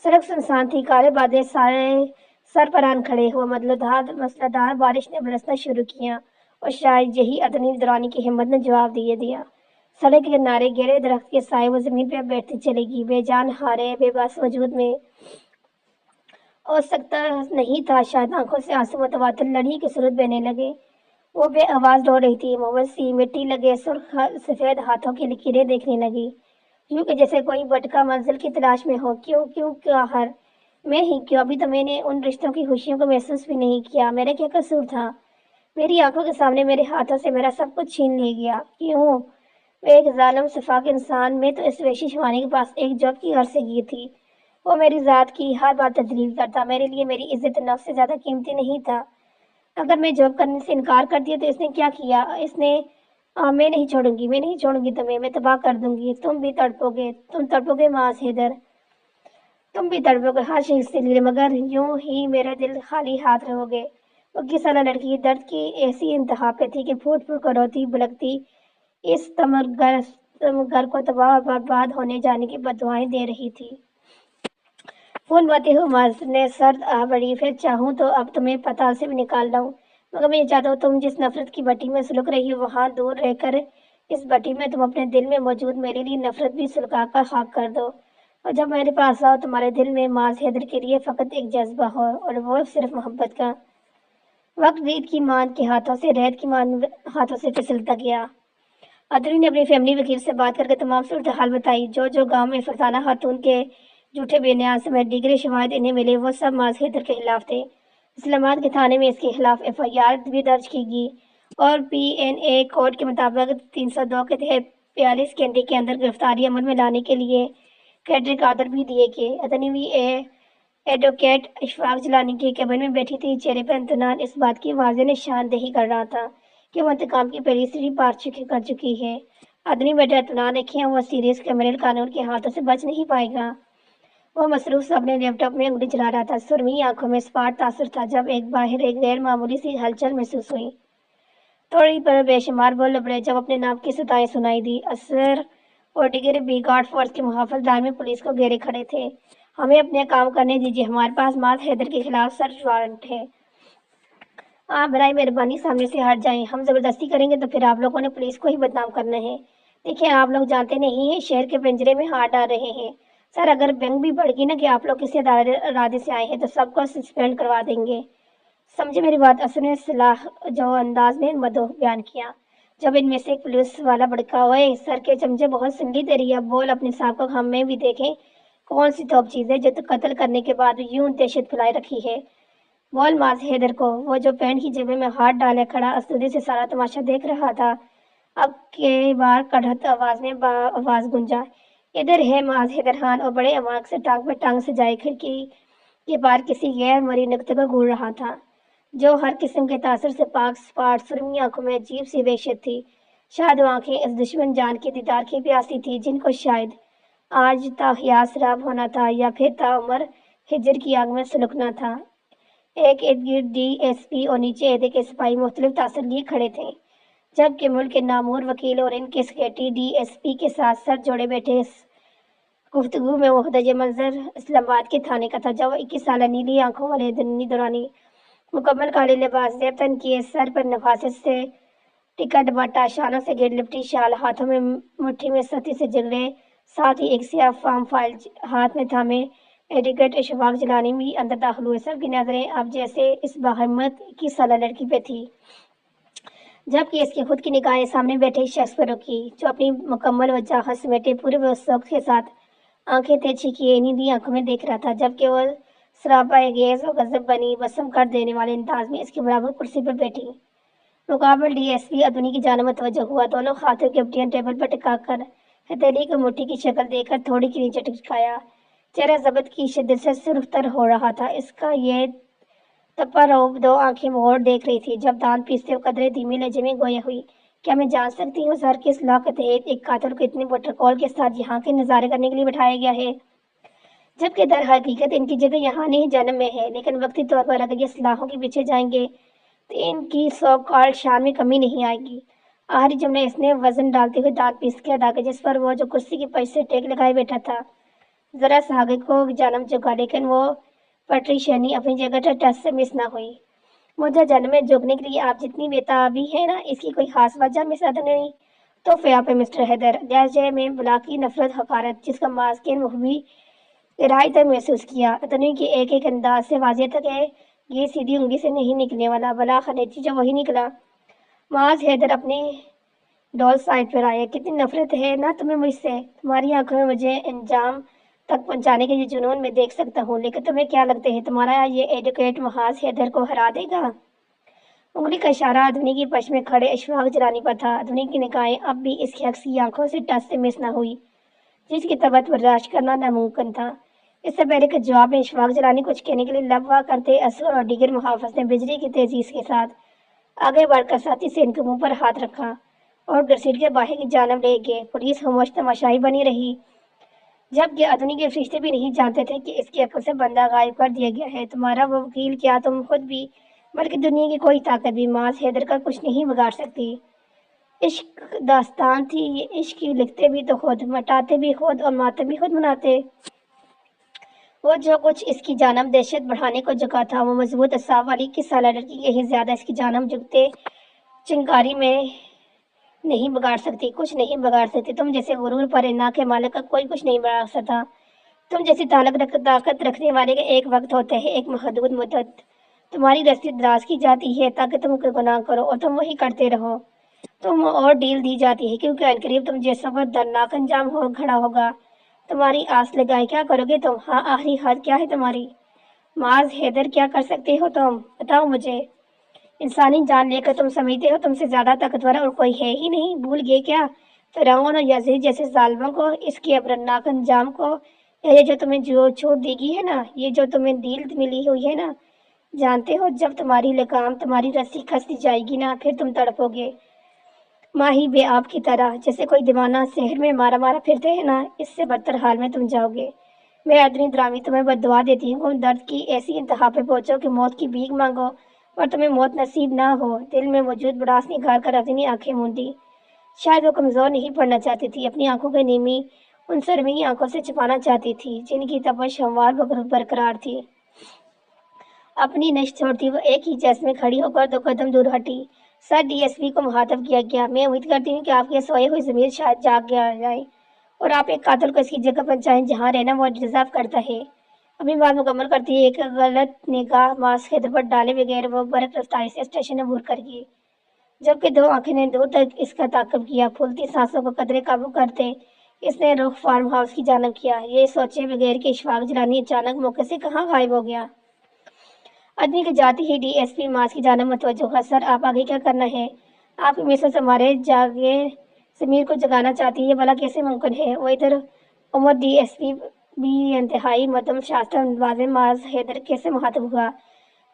सड़क सुनसान थी। काले बादल सारे सर पर आन खड़े हुए। मसलधार बारिश ने बरसना शुरू किया, और शायद यही अदनी दुरानी की हिम्मत ने जवाब दिया। सड़क के किनारे गिरे दरख्त के साए वो जमीन पर बैठती चलेगी, बेजान हारे बेबस वजूद में। हो सकता नहीं था, शायद आंखों से आंसू मुतवातिर लड़ी के सूरत बहने लगे। वो बे आवाज रो रही थी। मोहब्बत सी मिट्टी लगे सुर्ख सफेद हाथों की लकीरें देखने लगी, यूं कि जैसे कोई भटका मंजिल की तलाश में हो। क्यों क्यों क्या हर मैं ही क्यों? अभी तो मैंने उन रिश्तों की खुशियों को महसूस भी नहीं किया। मेरा क्या कसूर था? मेरी आंखों के सामने मेरे हाथों से मेरा सब कुछ छीन ले गया। क्यों? मैं एक जालिम शफाक इंसान। मैं तो इस वैशी शिवानी के पास एक जॉब की गर्ज से की थी। वो मेरी जात की हर बात तजलील करता। मेरे लिए मेरी इज्जत नफ्स से ज्यादा कीमती नहीं था। अगर मैं जॉब करने से इनकार कर दिया तो इसने क्या किया? इसने मैं नहीं छोड़ूंगी तुम्हें। मैं तबाह कर दूंगी। तुम तड़पोगे मास हैदर। तुम भी तड़पोगे हर शख्स के लिए, मगर यूं ही मेरा दिल खाली हाथ रहोगे। वो किस साला लड़की दर्द की ऐसी इंतहा पे थी कि फूट फूट कर रोती बुलकती इस तमगर को तबाह और बर्बाद होने जाने की बददुआएं दे रही थी। फोन बातें हुए माज ने सर्द आ बढ़ी। फिर चाहूं तो अब तुम्हें पताल से भी निकाल लाऊं, मगर मैं ये चाहता हूँ तुम जिस नफरत की भट्टी में सुलग रही हो, वहां दूर रहकर इस भट्टी में तुम अपने दिल में मौजूद मेरे लिए नफरत भी सुलगा कर खाक कर दो। और जब मेरे पास आओ, तुम्हारे दिल में माज हैदर के लिए फकत एक जज्बा हो, और वो सिर्फ मोहब्बत का। वक्त रेत की मान के हाथों से फिसलता गया। अतरी ने अपनी फैमिली वकील से बात करके तमाम सूरत हाल बताई। जो गांव में फरसाना खातून के झूठे बेनियाज समेत दीगरे शवाहिद इन्हें मिले, वो सब माज हैदर के खिलाफ थे। इस्लामाबाद के थाने में इसके खिलाफ FIR भी दर्ज की गई, और PNA कोड के मुताबिक 302 के तहत 42 घंटे के अंदर गिरफ्तारी अमल में लाने के लिए कैटरिक आर्डर भी दिए गए। अतनी एडवोकेट इशफाक जिलानी के कैबिन में बैठी थी। चेहरे पर इत्मीनान इस बात की वाज़ेह निशानदेही कर रहा था कि वो इंतकाम की पहली सीढ़ी पार कर चुकी है। आदमी बेटा इत्मीनान रखे, वो सीरियस क्रिमिनल कानून के हाथों से बच नहीं पाएगा। وہ مصروف اپنے لیپ ٹاپ میں انگلی چلا رہا تھا۔ سرمئی آنکھوں میں اسپاٹ تاثر تھا جب باہر ایک غیر معمولی سی ہلچل محسوس ہوئی۔ تھوڑی پر بے شمار بول لبڑے جب اپنے نام کی صدائیں سنائی دی۔ اثر اور دیگر بھی گارڈ فورس کے محافظ دائمی پولیس کو گھیرے کھڑے تھے۔ ہمیں اپنے کام کرنے دیجیے، ہمارے پاس معاذ حیدر کے خلاف سرچ وارنٹ ہے۔ آپ برائے مہربانی سامنے سے ہٹ جائیں، ہم زبردستی کریں گے تو پھر آپ لوگوں نے پولیس کو ہی بدنام کرنا ہے۔ دیکھیں، آپ لوگ جانتے نہیں ہیں شہر کے پنجرے میں ہاتھ ڈال رہے ہیں۔ سر، اگر بینگ بھی بڑھ گئی نا کہ آپ لوگ کسی ارادے سے آئے ہیں تو سب کو سسپینڈ کروا دیں گے، سمجھے میری بات؟ اثر نے صلاح جو انداز میں مدعو بیان کیا۔ جب ان میں سے ایک پولیس والا بڑکا، اوئے سر کے چمچے بہت سنگی تیری، اب بول اپنے صاحب کو ہم میں بھی دیکھیں کون سی توپ چیز ہے جو قتل کرنے کے بعد یوں دہشت پھیلائے رکھی ہے۔ بول معاذ حیدر کو۔ وہ جو پینٹ کی جیب میں ہاتھ ڈالے کھڑا اسودے سے سارا تماشا دیکھ رہا تھا، اب کئی بار کڑھت آواز میں آواز گونجا، ادھر ہے معاذ حیدر خان، اور بڑے عمارت سے ٹانگ پہ ٹانگ سجائے کھڑکی کے پار کسی غیر مرئی نقطے کو گھور رہا تھا، جو ہر قسم کے تاثر سے پاک سپاٹ۔ سرمئی آنکھوں میں عجیب سی وحشت تھی، شاید وہ آنکھیں اس دشمن جان کے دیدار کی پیاسی تھی جن کو شاید آج تا حیات سراب ہونا تھا یا پھر تا عمر ہجر کی آگ میں سلگنا تھا۔ ایک ارد گرد ڈی ایس پی اور نیچے عہدے کے سپاہی مختلف تاثر لیے کھڑے تھے، جبکہ ملک کے نامور وکیل اور ان کے سیکریٹری ڈی ایس پی کے ساتھ سر جوڑے بیٹھے گفتگو میں مندرجہ منظر اسلام آباد کے تھانے کا تھا، جہاں 21 سالہ نیلی آنکھوں والے دورانی مکمل کالے لباس، زیب تن کیے، سر پر نفاست سے ٹکا ڈباٹا، شانوں سے گھیر لپٹی شال، ہاتھوں میں مٹھی میں سختی سے جگڑے، ساتھ ہی ایک سیاہ فارم فائل ہاتھ میں تھامے ایڈوکیٹ اشفاق جیلانی بھی اندر داخل ہوئے۔ سب کی نظریں اب جیسے اس باہمت 21 سالہ لڑکی پہ تھی، جبکہ اس کی خود کی نگاہیں سامنے بیٹھے شخص پر رکی، جو اپنی مکمل وجاہت سمیٹے پورے وثوق کے ساتھ آنکھیں تیرچھی کیے نیلی آنکھوں میں دیکھ رہا تھا، جبکہ وہ سراپا گیز اور غضب بنی بسم کر دینے والے انداز میں اس کے برابر کرسی پر بیٹھی۔ مقابل ڈی ایس پی ادونی کی جانب متوجہ ہوا، دونوں ہاتھوں کی انگلیاں ٹیبل پر ٹکا کر ہتھیلی کو مٹھی کی شکل دے کر تھوڑی کے نیچے ٹکایا، چہرہ ضبط کی شدت سے سرخ تر ہو رہا تھا۔ اس کا یہ تپا روب دو آنکھیں موڑ دیکھ رہی تھی، جب دانت پیستے ہوئے قدرے دھیمے لہجے میں گویا ہوئی، کیا میں جان سکتی ہوں سر کس لا کے تحت ایک قاتل کو اتنے پروٹوکول کے ساتھ یہاں کے نظارے کرنے کے لیے بٹھایا گیا ہے، جبکہ در حقیقت ان کی جگہ یہاں نہیں جہنم میں ہے، لیکن وقتی طور پر اگر یہ سلاخوں کے پیچھے جائیں گے تو ان کی سو کالڈ شان میں کمی نہیں آئے گی۔ آخری جملے اس نے وزن ڈالتے ہوئے دانت پیس کے ادا کیا، جس پر وہ جو کرسی کی پشت سے ٹیک لگائے بیٹھا تھا ذرا سا آگے کو جانب جھکا، لیکن وہ پٹری شہنی اپنی جگہ سے ٹس سے مس نہ ہوئی۔ مجھے جہنم میں جھکنے کے لیے آپ جتنی بےتابی ہے نا، اس کی کوئی خاص وجہ مس ادونی؟ تو فیا پہ مسٹر حیدر، لہجے میں بلا کی نفرت حقارت جس کا معاذ کے محبی گہرائی تک محسوس کیا۔ ادونی کے ایک ایک انداز سے واضح تھا کہ یہ سیدھی انگلی سے نہیں نکلنے والا، بلاخر نتیجہ وہی نکلا۔ معاذ حیدر اپنے ڈول سائڈ پر آئے، کتنی نفرت ہے نا تمہیں مجھ سے، تمہاری آنکھوں میں مجھے انجام تک پہنچانے کے یہ جنون میں دیکھ سکتا ہوں، لیکن تمہیں کیا لگتا ہے تمہارا یہ ایڈوکیٹ معاذ حیدر کو ہرا دے گا؟ انگلی کا اشارہ ادونی کی پشت میں کھڑے اشفاق جیلانی پر تھا۔ ادونی کی نگاہیں اب بھی اس شخص کی آنکھوں سے ٹس سے مس نہ ہوئی جس کی طبیعت برداشت کرنا ناممکن تھا۔ اس سے پہلے کہ جواب میں اشفاق جیلانی کچھ کہنے کے لیے لب وا کرتے، اثر اور دیگر محافظ نے بجلی کی تیزی کے ساتھ آگے بڑھ کر ساتھی سے ان کے منہ پر ہاتھ رکھا اور گھسیٹ کے باہر کی جانب لے گئے۔ پولیس خاموش تماشائی بنی رہی، جبکہ ادونی کے فرشتے بھی نہیں جانتے تھے کہ اس کی عقل سے بندہ غائب کر دیا گیا ہے۔ تمہارا وہ وکیل، کیا تم خود بھی، بلکہ دنیا کی کوئی طاقت بھی معاذ حیدر کا کچھ نہیں بگاڑ سکتی؟ عشق داستان تھی یہ، عشق کی لکھتے بھی تو خود، مٹاتے بھی خود اور ماتم بھی خود مناتے۔ وہ جو کچھ اس کی جانب دہشت بڑھانے کو جھکا تھا، وہ مضبوط اعصاب والی 21 سالہ لڑکی یہی زیادہ اس کی جانب جھکتے چنگاری میں نہیں بگاڑ سکتی، کچھ نہیں بگاڑ سکتی۔ تم جیسے غرور پر انا کے مالک کا کوئی کچھ نہیں بگاڑ سکتا۔ تم جیسی طاقت رکھنے والے کا ایک وقت ہوتا ہے، ایک محدود مدت۔ تمہاری رسی دراز کی جاتی ہے تاکہ تم گناہ کرو اور تم وہی کرتے رہو۔ تم اور ڈیل دی جاتی ہے کیونکہ عنقریب تم جیسا پر دردناک انجام کھڑا ہوگا۔ تمہاری آس لگائے کیا کرو گے تم؟ ہاں، آخری حد کیا ہے تمہاری؟ معاذ حیدر، کیا کر سکتے ہو تم؟ بتاؤ مجھے۔ انسانی جان لے کر تم سمجھتے ہو تم سے زیادہ طاقتور اور کوئی ہے ہی نہیں؟ بھول گئے کیا فرعون اور یزید جیسے ظالموں کو، اس کے ابرناک انجام کو؟ یہ جو تمہیں جو چھوٹ دی گئی ہے نا، یہ جو تمہیں ڈیل ملی ہوئی ہے نا، جانتے ہو جب تمہاری لگام، تمہاری رسی کھس دی جائے گی نا، پھر تم تڑپو گے ماہی بے آب کی طرح، جیسے کوئی دیوانہ شہر میں مارا مارا پھرتے ہیں نا، اس سے بدتر حال میں تم جاؤ گے۔ मैं अदनी द्रामी तुम्हें बददुआ देती हूँ, दर्द की ऐसी इंतहा पे पहुंचो कि मौत की भीख मांगो और तुम्हें मौत नसीब ना हो। दिल में मौजूद भड़ास निकाल कर अदनी आंखें मूंदी। शायद वो कमजोर नहीं पड़ना चाहती थी, अपनी आंखों की नीमी उन शर्मीली आंखों से छिपाना चाहती थी जिनकी तपश हमवार बरकरार थी। अपनी नश्त छोड़ती वो एक ही जैस में खड़ी होकर 2 कदम दूर हटी। सर, डीएसपी को मुखातब किया गया। मैं उम्मीद करती हूँ कि आपके सोए हुए ज़मीर शायद जाग गया जाए और आप एक कातिल को इसकी जगह पहुंचाएं जहाँ रहना वो डिजर्व करता है। अपनी बात मुकम्मल करती है, एक गलत निगाह मास हैदर पर डाले बगैर वो बरक रफ्तारी से स्टेशन अबूर कर गई, जबकि 2 आंखें ने दूर तक इसका ताक़ब किया। फूलती सांसों को कदरे काबू करते इसने रुख फार्म हाउस की जानब किया, ये सोचे बगैर कि इशफाक जलानी अचानक मौके से कहाँ गायब हो गया। आदमी के जाते ही डीएसपी मास की जानब मुतवज्जो हुआ। सर, आप आगे क्या करना है? आपकी मिसेस हमारे जागे ज़मीर को जगाना चाहती है, भला कैसे मुमकिन है? वो इधर उमर डीएसपी भी इंतहाई मदम शास्त्र वाज़े माज हैदर कैसे मुखातब हुआ।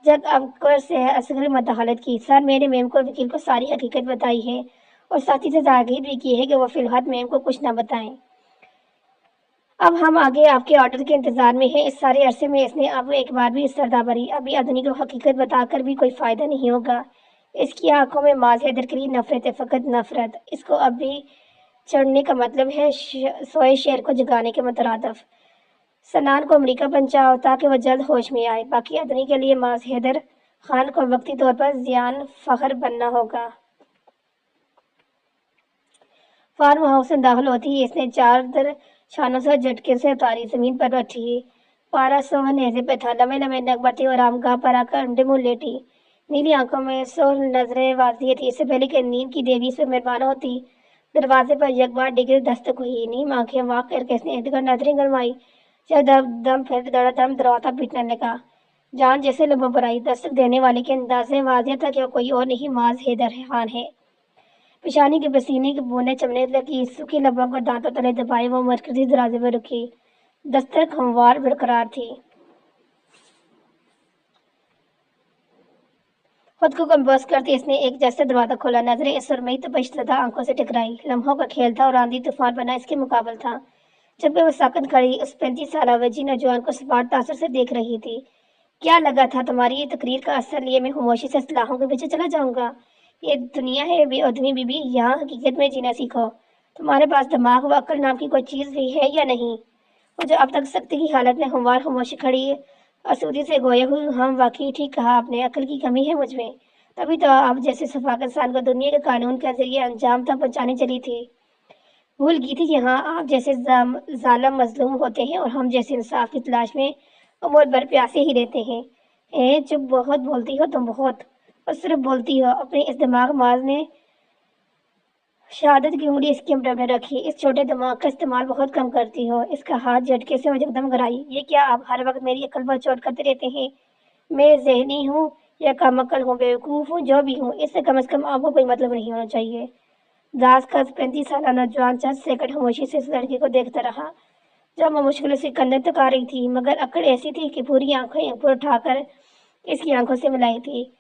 जब अबकर से असगर मदाखलत की। सर, मेरे मेम को वकील को सारी हकीकत बताई है और साथ ही से ताकीद भी की है कि वो फिलहाल मेम को कुछ ना बताएं। अब हम आगे आपके ऑर्डर के इंतजार में हैं। इस सारे अरसे में इसने अब एक बार भी सरदा भरी। अभी अदनी को हकीकत बताकर भी कोई फायदा नहीं होगा। इसकी आंखों में माज हैदर के लिए नफरत है, फकत नफरत। इसको अभी चढ़ने का मतलब है सोए शेर को जगाने के मुतरादफ। सनान को अमरीका पहुंचाओ ताकि वह जल्द होश में आए। बाकी अदनी के लिए माज हैदर खान को वक्ती तौर पर जियान फखर बनना होगा। फार्म हाउस में दाखिल होती ही इसने 4 शानों से झटके से उतारी, जमीन पर बैठी। पारा सोह नेज़े पे था, लम्बे लम्बे नग बढ़ती और आमगाह पर आकर अंडे मुंह लेटी। नीली आंखों में सोह नजरें वाजिए थी। इससे पहले कि नींद की देवी से मेहरबान होती, दरवाजे पर एक बार डिगर दस्तक हुई। नीम आंखें वाक करके इसने इधर नजरें गड़माई। जब दम फिर धड़ाधड़ दरवाजा पीटने लगा। जान जैसे लबों पर आई। दस्तक देने वाले के अंदाजे वाजिया था कि वो कोई और नहीं, माज हैदर खान है। पेशानी के पसीने की बूंदें चमने लगी। सूखी लबों को दांतों तले दबाए वो मरकजी दरवाजे पर रुकी। दस्तक हमवार बरकरार थी। खुद को कंपोज करती इसने एक जैसे दरवाजा खोला। नजरें इस सुरमई तपशदा आंखों से टकराई। लम्हों का खेल था और आंधी तूफान बना इसके मुकाबल था। जबकि वो साकत खड़ी उस 35 साल वजी नौजवान को सपाट तासर से देख रही थी। क्या लगा था तुम्हारी ये तकरीर का असर लिए मैं खामोशी से सलाहों के पीछे चला जाऊंगा? ये दुनिया है आदमी बीबी, यहाँ हकीकत में जीना सीखो। तुम्हारे पास दिमाग व अक्ल नाम की कोई चीज़ भी है या नहीं? वो जो अब तक सख्ती की हालत में हमवार खामोशी खड़ी असूदी से गोए हुई। हम वाकई ठीक कहा आपने, अक्ल की कमी है मुझ में। तभी तो आप जैसे सफाकत इंसान को दुनिया के कानून के जरिए अंजाम तक पहुंचाने चली थी। भूल गई थी कि हाँ, आप जैसे जालिम मजलूम होते हैं और हम जैसे इंसाफ की तलाश में उम्र भर प्यासे ही रहते हैं। चुप, बहुत बोलती हो तुम, बहुत। और सिर्फ बोलती हो। अपने इस दिमाग माज ने शहादत की उंगली इसके मुंह में रखी। इस छोटे दिमाग का इस्तेमाल बहुत कम करती हो। इसका हाथ झटके से एकदम गराई। ये क्या, आप हर वक्त मेरी अकल पर चोट करते रहते हैं? मैं ज़हनी हूँ या कमअकल हूँ, बेवकूफ़ हूँ, जो भी हूँ, इससे कम से कम आपको कोई मतलब नहीं होना चाहिए। दास का 35 साल नौजवान चंद सेकंड खामोशी से इस लड़की को देखता रहा, जब वो मुश्किल से कंधे तक आ रही थी, मगर अकड़ ऐसी थी कि पूरी आंखें ऊपर उठाकर इसकी आंखों से मिलाई थी।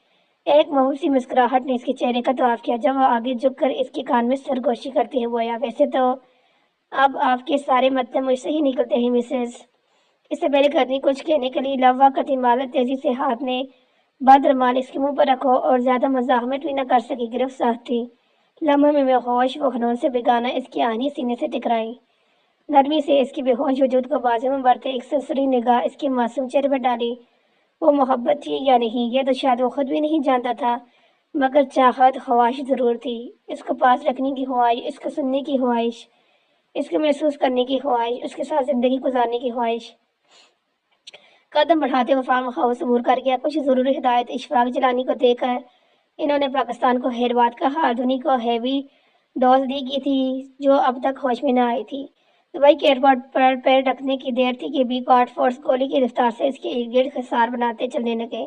एक महूब सी मुस्कुराहट ने इसके चेहरे का तवाफ किया जब वो आगे झुककर इसके कान में सरगोशी करते हुए बोला, वैसे तो अब आपके सारे मतलब मुझसे ही निकलते हैं मिसेस। इससे पहले कदनी कुछ कहने के लिए लव्वा करती मालत तेजी से हाथ ने बद रुमाल इसके मुंह पर रखो और ज्यादा मजाहमत भी न कर सकी, गिरफ्त साथ थी। लम्हे में बेहोश वो खनून से बेगाना इसकी आनी सीने से टकराई। नरमी से इसकी बेहोश वजूद को बाजू में बढ़ते एक ससुरी निगाह इसके मासूम चेहरे पर डाली। वो मोहब्बत थी या नहीं, ये तो शायद वो खुद भी नहीं जानता था, मगर चाहत ख्वाहिश जरूर थी। इसको पास रखने की ख्वाहिश, इसको सुनने की ख्वाहिश, इसको महसूस करने की ख्वाहिश, उसके साथ जिंदगी गुजारने की ख्वाहिश। कदम बढ़ाते हुए फार्म हाउस अबूर कर गया। कुछ जरूरी हिदायत इशफाक जलानी को देकर इन्होंने पाकिस्तान को हैरबाद कहा। आधुनी को हैवी डोज दी गई थी जो अब तक होश में न आई थी। दुबई के एयरपोर्ट पर पैर रखने की देर थी कि बी कॉट फोर्स गोली की रफ्तार से इसके इर्द गिर्द खसार बनाते चलने लगे।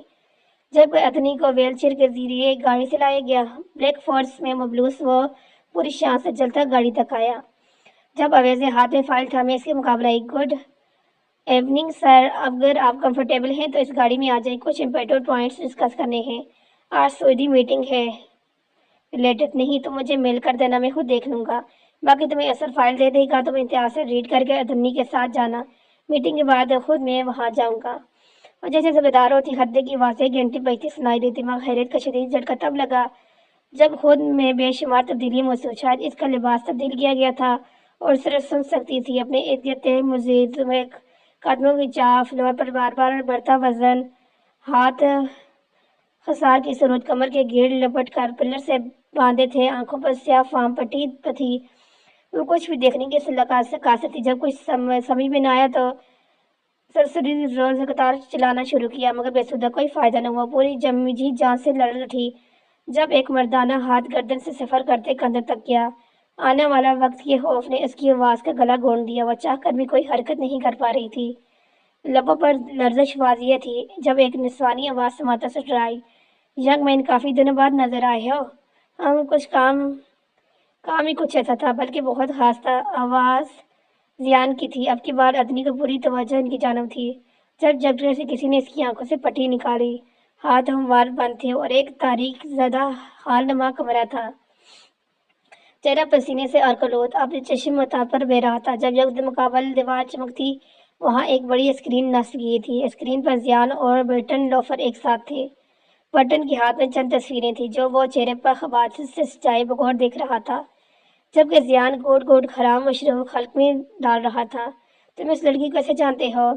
जब अदनी को व्हीलचेयर के जरिए गाड़ी से लाया गया, ब्लैक फोर्स में मबलूस वो पूरी शान से जलता गाड़ी तक आया। जब अवेज़े हाथ में फाइल थामे इसके मुकाबला आई। गुड इवनिंग सर, अगर आप कंफर्टेबल हैं तो इस गाड़ी में आ जाएं, कुछ इंपॉर्टेंट पॉइंट्स डिस्कस करने हैं। आज सऊदी मीटिंग है, रिलेटेड नहीं तो मुझे मेल कर देना, मैं खुद देख लूंगा। बाकी तुम्हें असल फाइल दे देगा, तुम इम्तियाज से रीड करके अदनी के साथ जाना। میٹنگ کے بعد خود میں وہاں جاؤں گا۔ اور جیسے سبیدار ہوتی ہدے کی آوازیں گھنٹی بجتی سنائی دیتی، مگر حیرت کا شدید جھٹکا تب لگا جب خود میں بے شمار تبدیلی محسوس۔ شاید اس کا لباس تبدیل کیا گیا تھا اور صرف سن سکتی تھی اپنے ارد گرد مزید میں قدموں کی چاف، فلور پر بار بار بڑھتا وزن، ہاتھ خسار کی صورت کمر کے گیڑ لپٹ کر پلر سے باندھے تھے، آنکھوں پر سیاہ فام پٹی تھی۔ وہ کچھ بھی دیکھنے کی قاصر تھی۔ جب کچھ سمجھ میں نہ آیا تو سرسری روز قطار چلانا شروع کیا، مگر بے سودہ کوئی فائدہ نہ ہوا۔ پوری جی جان سے لڑ اٹھی جب ایک مردانہ ہاتھ گردن سے سفر کرتے کندھے تک کیا۔ آنے والا وقت کے خوف نے اس کی آواز کا گلا گھونٹ دیا۔ وہ چاہ کر بھی کوئی حرکت نہیں کر پا رہی تھی، لبوں پر لرزش واضح تھی جب ایک نسوانی آواز سماعت سے ٹرائی، ینگ مین، کافی دنوں بعد نظر آئے ہو۔ کچھ کام ہی کچھ ایسا تھا، بلکہ بہت خاص تھا۔ آواز زیان کی تھی۔ اب کی بار ادنی کو پوری توجہ ان کی جانب تھی۔ جب جھٹکے سے کسی نے اس کی آنکھوں سے پٹی نکالی، ہاتھ ہموار بند تھے اور ایک تاریک زدہ حال نما کمرہ تھا، چہرہ پسینے سے ارکلوت، اپنے چشم متاب پر بہ رہا تھا۔ جب مقابل دیوار چمکتی، وہاں ایک بڑی اسکرین نصب کی تھی۔ اسکرین پر زیان اور برٹن لوفر ایک ساتھ تھے۔ برٹن کے ہاتھ میں چند تصویریں تھیں جو وہ چہرے پر خباثت سے سجائے بغور دیکھ رہا تھا، جبکہ زیان گھونٹ گھونٹ خراب مشروب حلق میں ڈال رہا تھا۔ تم اس لڑکی کو کیسے جانتے ہو؟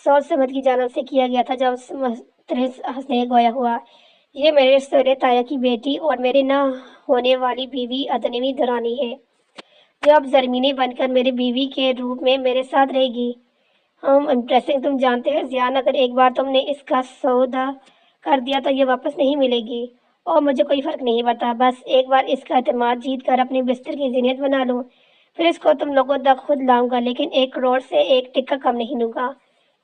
سوال سمت کی جانب سے کیا گیا تھا۔ جب مسترس ہنسنے گویا ہوا، یہ میرے سوہرے تایا کی بیٹی اور میرے نہ ہونے والی بیوی ادنوی دورانی ہے، جو اب زرمینی بن کر میری بیوی کے روپ میں میرے ساتھ رہے گی۔ امپریسنگ۔ تم جانتے ہو زیان، اگر ایک بار تم نے اس کا سودا کر دیا تو یہ واپس نہیں ملے گی۔ اور مجھے کوئی فرق نہیں پڑتا، بس ایک بار اس کا اعتماد جیت کر اپنے بستر کی زینت بنا لوں، پھر اس کو تم لوگوں تک خود لاؤں گا، لیکن 1 کروڑ سے ایک ٹکا کم نہیں لوں گا۔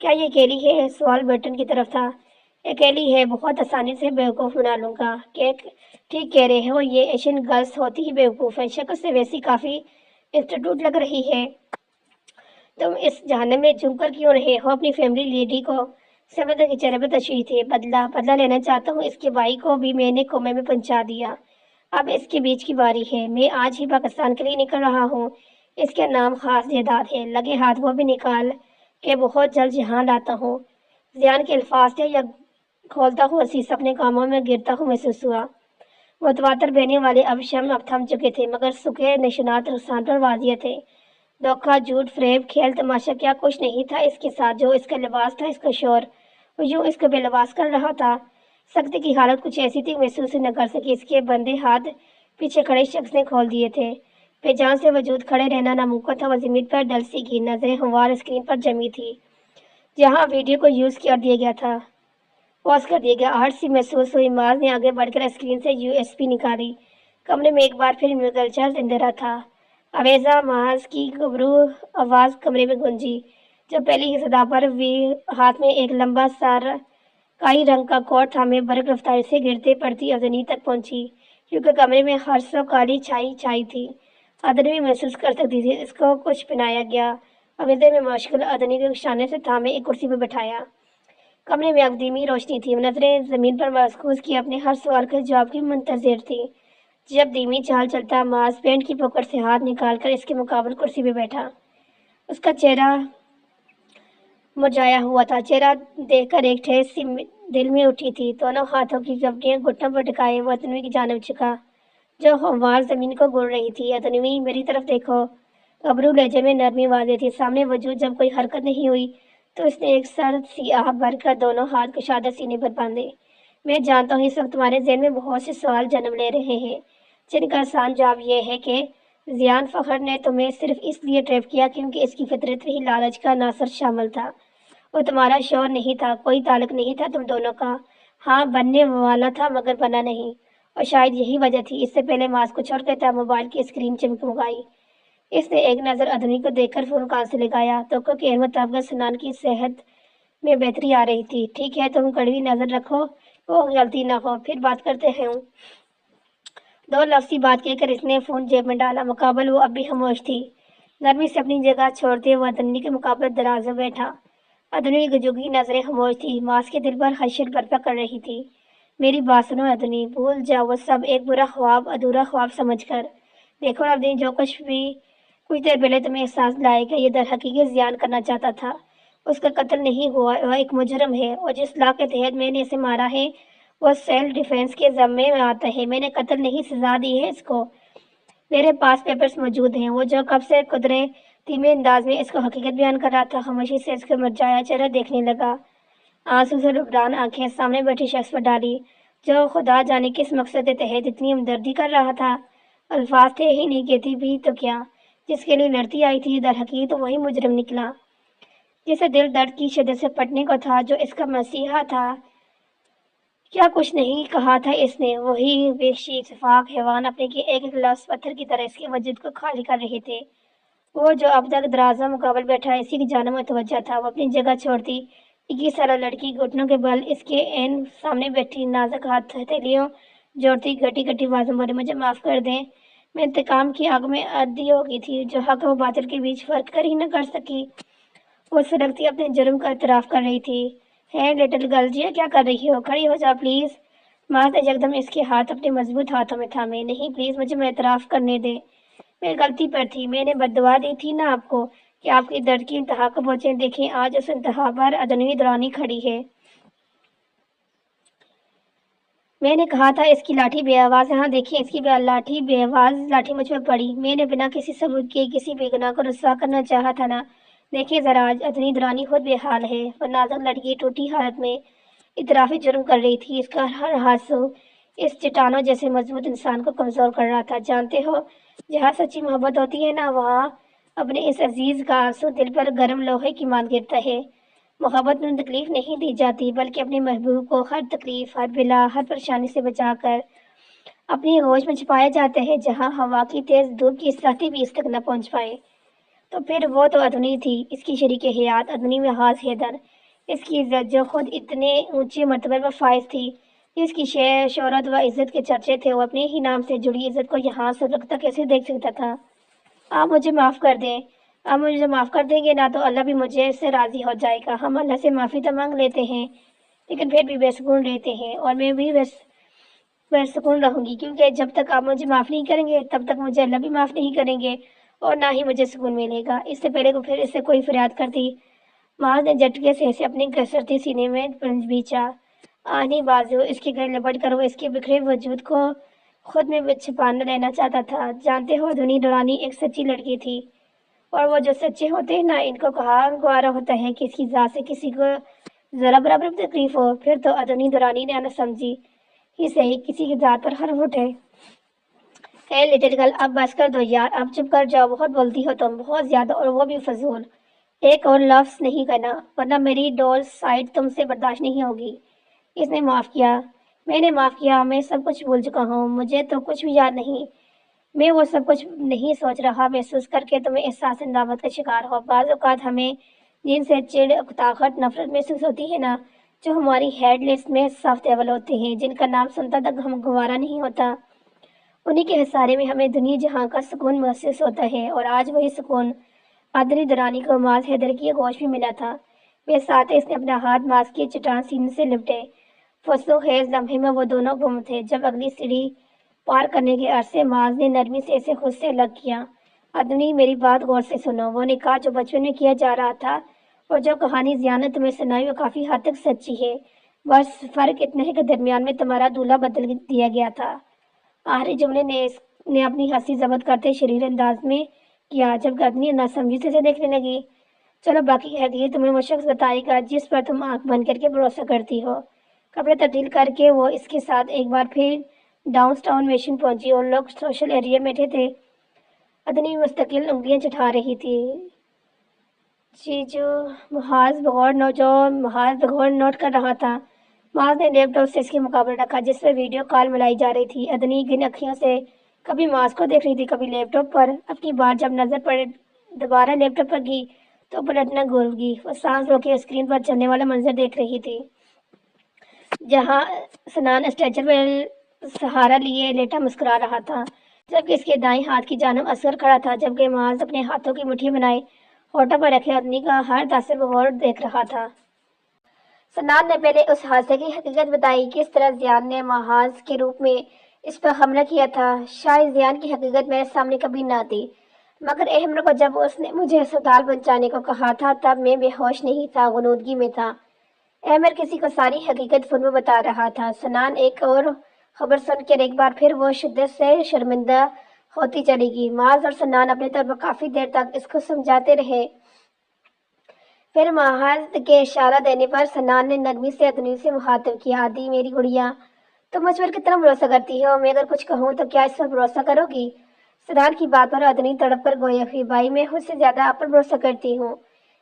کیا یہ اکیلی ہے؟ سوال برٹن کی طرف تھا۔ اکیلی ہے، بہت آسانی سے بیوقوف بنا لوں گا۔ ٹھیک کہہ رہے ہو، یہ ایشین گرلز ہوتی ہی بیوقوف ہیں، شکل سے ویسی کافی انسٹیٹیوٹ لگ رہی ہے۔ تم اس جہنم میں چوم کر کیوں رہے ہو اپنی فیملی لیڈی کو؟ سمندر کے چہرے پر تشویش تھی۔ بدلہ لینا چاہتا ہوں، اس کے بھائی کو بھی میں نے کومے میں پہنچا دیا، اب اس کے بیچ کی باری ہے۔ میں آج ہی پاکستان کے لیے نکل رہا ہوں، اس کے نام خاص جائیداد ہے، لگے ہاتھ وہ بھی نکال کے بہت جلد یہاں لاتا ہوں۔ زیان کے الفاظ تھے یا کھولتا ہوا سیسا اپنے کاموں میں گرتا ہوا محسوس ہوا۔ متواتر بہنے والے اب تھم چکے تھے، مگر سکے نشانات رخسار پر واضح تھے۔ دھوکہ، جھوٹ، فریب، کھیل تماشا، کیا کچھ نہیں تھا اس کے ساتھ؟ جو اس کا لباس تھا، اس کا شور، وہ یوں اس کو بے لباس کر رہا تھا۔ سختی کی حالت کچھ ایسی تھی محسوس نہ کر سکی۔ اس کے بندے ہاتھ پیچھے کھڑے شخص نے کھول دیے تھے۔ بے جان سے وجود کھڑے رہنا ناممکن تھا۔ وہ زمین پر ڈل سی گئی، نظریں ہموار اسکرین پر جمی تھی جہاں ویڈیو کو پاز کر دیا گیا۔ آہٹ سی محسوس ہوئی۔ ماز نے آگے بڑھ کر اسکرین سے USB نکالی۔ کمرے میں ایک بار پھر مسلسل اندھیرا تھا۔ اویزا ماز کی گھبرو آواز کمرے میں گونجی، جو پہلی ہی صدا پر ہاتھ میں ایک لمبا سرکائی رنگ کا کوٹ تھامے برق رفتاری سے گرتے پڑتی ادنی تک پہنچی، کیونکہ کمرے میں ہر سو کالی چھائی تھی۔ ادنی محسوس کر سکتی تھی اس کو کچھ پہنایا گیا۔ اویزا میں مشغول ادنی کو شانے سے تھامے ایک کرسی پر بٹھایا۔ کمرے میں اب دھیمی روشنی تھی۔ نظریں زمین پر مرکوز کی اپنے ہر سوال کے جواب کی منتظر تھی۔ جب دھیمی چال چلتا، ماز پینٹ کی پاکٹ سے ہاتھ نکال کر اس کے مقابل کرسی پہ بیٹھا۔ اس کا چہرہ مرجھایا ہوا تھا۔ چہرہ دیکھ کر ایک ٹھیس سی دل میں اٹھی تھی۔ دونوں ہاتھوں کی کفٹیاں گھٹنوں پر ٹکائے وہ ادنوی کی جانب جھکا، جو ہموار زمین کو گڑ رہی تھی۔ ادنوی، میری طرف دیکھو۔ گھبرو لہجے میں نرمی واضح تھی۔ سامنے وجود جب کوئی حرکت نہیں ہوئی تو اس نے ایک سرد سی آہ بھر کر دونوں ہاتھ کشادہ سینے پر باندھے۔ میں جانتا ہوں اس وقت تمہارے ذہن میں بہت سے سوال جنم لے رہے ہیں، جن کا آسان جواب یہ ہے کہ زیان فخر نے تمہیں صرف اس لیے ٹریپ کیا کیونکہ اس کی فطرت میں ہی لالچ کا عنصر شامل تھا۔ وہ تمہارا شوہر نہیں تھا، کوئی تعلق نہیں تھا تم دونوں کا۔ ہاں، بننے والا تھا مگر بنا نہیں، اور شاید یہی وجہ تھی۔ اس سے پہلے ماز کچھ اور کہتا، موبائل کی اسکرین چمکمگائی۔ اس نے ایک نظر ادنی کو دیکھ کر فون کان سے لگایا۔ توقع کے مطابق سنان کی صحت میں بہتری آ رہی تھی۔ ٹھیک ہے، تم کڑوی نظر رکھو، وہ غلطی نہ ہو، پھر بات کرتے ہیں۔ 2 لفظی بات کہہ کر اس نے فون جیب میں ڈالا۔ مقابل وہ اب بھی خاموش تھی، نرمی سے اپنی جگہ چھوڑتے وہ ادنی کے مقابل دراز میں بیٹھا۔ ادنی کی جھکی نظریں خاموش تھی، ماز کے دل پر خدشہ برپا کر رہی تھی۔ میری بات سنو ادنی، بھول جاؤ وہ سب، ایک برا خواب، ادھورا خواب سمجھ کر دیکھو ادنی، جو کچھ دیر پہلے تمہیں احساس دلائے گا، یہ در حقیقت زیان کرنا چاہتا تھا۔ اس کا قتل نہیں ہوا، وہ ایک مجرم ہے، اور جس لا کے تحت میں نے اسے مارا ہے وہ سیلف ڈیفینس کے ذمے میں آتا ہے۔ میں نے قتل نہیں سزا دی ہے اس کو۔ میرے پاس پیپرز موجود ہیں۔ وہ جو کب سے قدرے دھیمے انداز میں اس کو حقیقت بیان کر رہا تھا، خاموشی سے اس کا مرجایا چہرہ دیکھنے لگا۔ آنسو سے لبران آنکھیں سامنے بیٹھے شخص پر ڈالی، جو خدا جانے کس مقصد کے تحت اتنی ہمدردی کر رہا تھا۔ الفاظ تھے ہی نہیں، کہتی بھی تو کیا۔ جس کے لیے لڑتی آئی تھی در حقیقت وہی مجرم نکلا، جسے دل درد کی شدت سے پھٹنے کو تھا، جو اس کا مسیحا تھا۔ کیا کچھ نہیں کہا تھا اس نے، وہی وحشی شفاق حیوان اپنے کے ایک ایک لفظ پتھر کی طرح اس کے وجود کو خالی کر رہے تھے۔ وہ جو اب تک درازہ مقابل بیٹھا اسی کی جانب متوجہ تھا، وہ اپنی جگہ چھوڑتی 21 سالہ لڑکی گھٹنوں کے بل اس کے عین سامنے بیٹھی، نازک ہاتھ ہتھیلیوں جوڑتی گھٹی گھٹی آوازوں بولی، مجھے معاف کر دیں، میں انتقام کی آگ میں عادی ہو گئی تھی، جو حق و باطل کے بیچ فرق کر ہی نہ کر سکی۔ وہ سرکتی اپنے جرم کا اعتراف کر رہی تھی۔ ہے لٹل گرل جی، کیا کر رہی ہو؟ کھڑی ہو جا پلیز۔ ماس نے یکدم اس کے ہاتھ اپنے مضبوط ہاتھوں میں تھامے۔ نہیں پلیز، مجھے میں اعتراف کرنے دیں، میں غلطی پر تھی، میں نے بددعا دی تھی نا آپ کو کہ آپ کی درد کی انتہا کو پہنچے۔ دیکھیں آج اس انتہا پر ادنوی درانی کھڑی ہے۔ میں نے کہا تھا اس کی لاٹھی بے آواز ہے، ہاں دیکھیں اس کی لاٹھی بے آواز لاٹھی مجھ پر پڑی۔ میں نے بنا کسی ثبوت کے کسی بے گناہ کو رسوا کرنا چاہا تھا نا۔ دیکھیں ذرا، آج ادنی درانی خود بے حال ہے۔ وہ نازک لڑکی ٹوٹی حالت میں اعترافی جرم کر رہی تھی۔ اس کا ہر ہاتھوں اس چٹانوں جیسے مضبوط انسان کو کمزور کر رہا تھا۔ جانتے ہو، جہاں سچی محبت ہوتی ہے نا، وہاں اپنے اس عزیز کا آنسو دل پر گرم لوہے کی مانند گرتا ہے۔ محبت میں تکلیف نہیں دی جاتی، بلکہ اپنے محبوب کو ہر تکلیف، ہر بلا، ہر پریشانی سے بچا کر اپنی آغوش میں چھپایا جاتا ہے، جہاں ہوا کی تیز دھوپ کی سختی بھی اس تک نہ پہنچ پائے۔ تو پھر وہ تو ادنی تھی، اس کی شریک حیات، ادنی محاذ حیدر، اس کی عزت جو خود اتنے اونچے مرتبے پر فائز تھی، جس کی شہرت و عزت کے چرچے تھے، وہ اپنے ہی نام سے جڑی عزت کو یہاں سلگتا کیسے دیکھ سکتا تھا؟ آپ مجھے معاف کر دیں، آپ مجھے معاف کر دیں گے نا تو اللہ بھی مجھے اس سے راضی ہو جائے گا۔ ہم اللہ سے معافی تو مانگ لیتے ہیں، لیکن پھر بھی بے سکون رہتے ہیں، اور میں بھی بے سکون رہوں گی، کیونکہ جب تک آپ مجھے معاف نہیں کریں گے تب تک مجھے اللہ بھی معاف نہیں کریں گے، اور نہ ہی مجھے سکون ملے گا۔ اس سے پہلے کو پھر اس سے کوئی فریاد کرتی، معاذ نے جھٹکے سے اسے اپنی گھسرتی سینے میں بھینچا۔ آہنی بازو اس کے گلے لپٹ کر وہ اس کے بکھرے وجود کو خود میں چھپانا لینا چاہتا تھا۔ جانتے ہو، ادنی درانی ایک سچی لڑکی تھی، اور وہ جو سچے ہوتے ہیں نا، ان کو کہاں گوارا ہوتا ہے کہ اس کی ذات سے کسی کو ذرا برابر تکلیف ہو۔ پھر تو ادنی درانی نے نہ سمجھی ہی صحیح کسی کی ذات پر حرف اٹھے۔ اے لٹل گرل، اب بس کر دو یار، اب چپ کر جاؤ، بہت بولتی ہو تم، بہت زیادہ، اور وہ بھی فضول۔ ایک اور لفظ نہیں کہنا، ورنہ میری ڈول سائٹ تم سے برداشت نہیں ہوگی۔ اس نے معاف کیا، میں نے معاف کیا، میں سب کچھ بھول چکا ہوں، مجھے تو کچھ بھی یاد نہیں، میں وہ سب کچھ نہیں سوچ رہا۔ محسوس کر کے تمہیں احساس ندامت کا شکار ہو۔ بعض اوقات ہمیں جن سے چڑ، طاقت، نفرت محسوس ہوتی ہے نا، جو ہماری ہیڈ لسٹ میں صف ٹیبل ہوتے ہیں، جن کا نام سنتا تک ہم گوارا نہیں ہوتا، انہی کے حصارے میں ہمیں دنیا جہاں کا سکون محسوس ہوتا ہے۔ اور آج وہی سکون ادنی درانی کو معاذ حیدر کی آغوش میں ملا تھا۔ بے ساتھ اس نے اپنا ہاتھ معاذ کی چٹان سینے سے لپٹے۔ فسو خیز لمحے میں وہ دونوں گم تھے، جب اگلی سیڑھی پار کرنے کے عرصے معاذ نے نرمی سے اسے خود سے الگ کیا۔ ادنی، میری بات غور سے سنو، وہ نکاح جو بچپن میں کیا جا رہا تھا، اور جو کہانی ضیاء نے تمہیں سنائی، وہ کافی حد تک سچی ہے، بس فرق اتنا ہے کہ درمیان میں تمہارا دولہا بدل دیا گیا تھا۔ آخری جملے نے اپنی ہنسی ضبط کرتے شریر انداز میں کیا، جب ادنی ناسمجھی سے اسے دیکھنے لگی۔ چلو باقی کی حقیقت تمہیں وہ شخص بتائے گا جس پر تم آنکھ بند کر کے بھروسہ کرتی ہو۔ کپڑے تبدیل کر کے وہ اس کے ساتھ ایک بار پھر ڈاؤن ٹاؤن مشن پہنچی، اور لوگ سوشل ایریا میں تھے۔ ادنی مستقل انگلیاں چٹھا رہی تھی۔ جو محاذ بغور نوٹ کر رہا تھا۔ معاذ نے لیپ ٹاپ سے اس کے مقابلے رکھا، جس پر ویڈیو کال ملائی جا رہی تھی۔ ادنی گن اکھیوں سے کبھی معاذ کو دیکھ رہی تھی، کبھی لیپ ٹاپ پر۔ اب کی بار جب نظر دوبارہ لیپ ٹاپ پر گئی تو پلٹنا بھول گئی۔ وہ سانس روکے اسکرین پر چلنے والا منظر دیکھ رہی تھی، جہاں سنان اسٹریچر پر سہارا لیے لیٹا مسکرا رہا تھا، جبکہ اس کے دائیں ہاتھ کی جانب اصغر کھڑا تھا، جبکہ معاذ اپنے ہاتھوں کی مٹھی بنائے ہونٹوں پر رکھے ادنی کا ہر تاثر بغور دیکھ رہا تھا۔ سنان نے پہلے اس حادثے کی حقیقت بتائی، کس طرح ضیاء نے محاذ کے روپ میں اس پر حملہ کیا تھا۔ شاید ضیاء کی حقیقت میرے سامنے کبھی نہ آتی، मगर अहमद को जब उसने मुझे अस्पताल पहुंचाने को कहा था तब मैं बेहोश नहीं था, गुनूदगी में था। अहमद किसी को सारी हकीकत फोन में बता रहा था। सनान एक और खबर सुनकर एक बार फिर वो शिद्दत से शर्मिंदा होती चली गई। माज और सनान अपने तौर पर काफी देर तक इसको समझाते रहे। फिर महाज के इशारा देने पर सनान ने नरमी से अदनी से मुखातिब किया, आदि मेरी गुड़िया, तुम मुझ पर कितना भरोसा करती हो? मैं अगर कुछ कहूँ तो क्या इस पर भरोसा करोगी? सनान की बात पर अदनी तड़प कर गोया हुई, भाई मैं उससे ज्यादा आप पर भरोसा करती हूँ।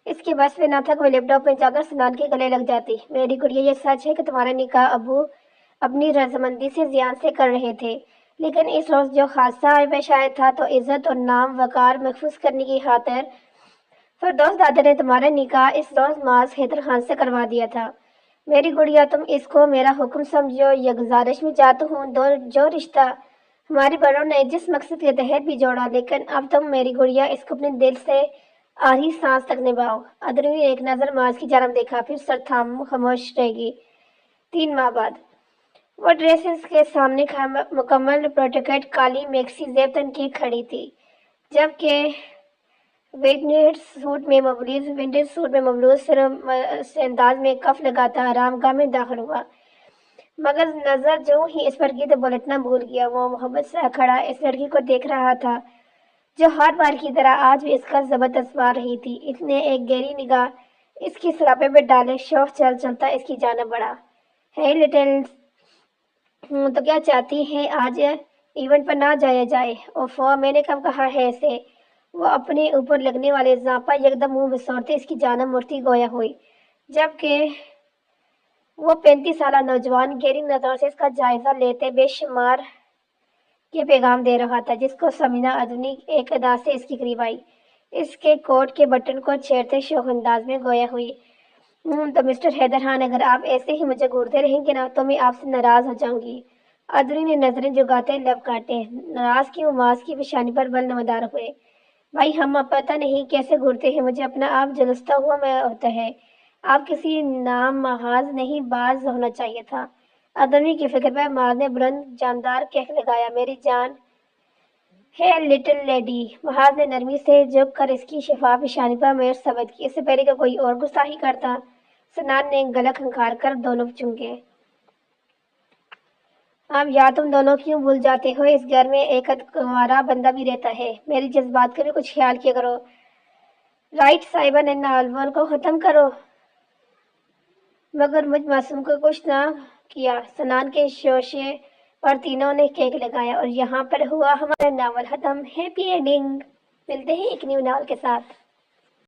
इसके बस में न था कि वो लैपटॉप में जाकर सनान के गले लग जाती। मेरी गुड़िया, ये सच है कि तुम्हारा निकाह अबू अपनी रजामंदी से जियान से कर रहे थे, लेकिन इस रोज जो हादसा पेश आया था तो इज्जत और नाम वकार महफूज करने की खातिर फिरदौस दादा ने तुम्हारा निकाह इस रोज माज हैदर खान से करवा दिया था। मेरी गुड़िया, तुम इसको मेरा हुक्म समझो या गुजारिश में चाहता हूँ दो जो रिश्ता हमारे बड़ों ने जिस मकसद के तहत भी जोड़ा, लेकिन अब तुम मेरी गुड़िया इसको अपने दिल से आखिरी सांस तक निभाओ। अदनी ने एक नजर माज की जानब देखा, फिर सर थाम खामोश रहेगी। 3 माह बाद वो ड्रेसेस के सामने मुकम्मल प्रोटेक्ट काली मैक्सी जेब तन की खड़ी थी, जबकि विंटेज सूट में मबलूज से अंदाज में कफ लगाता आरामगाह में दाखिल हुआ। मगर नजर जो ही इस पर की तो पलटना भूल गया। वो मोहब्बत से खड़ा इस लड़की को देख रहा था जो हर बार की तरह आज भी इसका जबरदस्त मार रही थी। इसने एक गहरी निगाह इसकी सरापे पे डाले, शौक चल चलता इसकी जानब बढ़ा। है लिटिल, तो क्या चाहती है आज इवेंट पर ना जाया जाए? ओफो, मैंने कब कहा है इसे? वो अपने ऊपर लगने वाले जापा एकदम मुंह बिसौरते इसकी जानब मुड़ती गोया हुई, जबकि वो 35 साल नौजवान गहरी नजरों से इसका जायजा लेते बेशुमार के पैगाम दे रहा था, जिसको समीना अदनी एक अदा से इसके करीब आई, इसके कोट के बटन को छेड़ते शौक अंदाज में गोया हुई। तो मिस्टर हैदर खान, अगर आप ऐसे ही मुझे घूरते रहेंगे ना तो मैं आपसे नाराज हो जाऊंगी। अदनी ने नजरें जुगाते लब काटे। नाराज की उमास की पेशानी पर बल नमदार हुए। भाई, हम अब पता नहीं कैसे घूरते हैं, मुझे अपना आप जलसता हुआ मैं होता है। आप किसी नाम महाज नहीं बाज होना चाहिए था। अदमी की फिक्र पर मार ने बुलंद जानदार कह लगाया, मेरी जान है लिटिल लेडी। महाज ने नरमी से झुक कर इसकी शफाफ पेशानी पर मेर सबद की। इससे पहले का कोई और गुस्सा ही करता, सनान ने गला खंखार कर दोनों चुंगे। अब या तुम दोनों क्यों भूल जाते हो, इस घर में एक कुंवारा बंदा भी रहता है। मेरी जज्बात का भी कुछ ख्याल किया करो। राइट साहिबा ने नालवर को खत्म करो, मगर मुझ मासूम को कुछ ना किया। सनान के शोशे पर तीनों ने केक लगाया और यहाँ पर हुआ हमारा नावल खत्म। Happy ending. मिलते हैं एक न्यू नावल के साथ।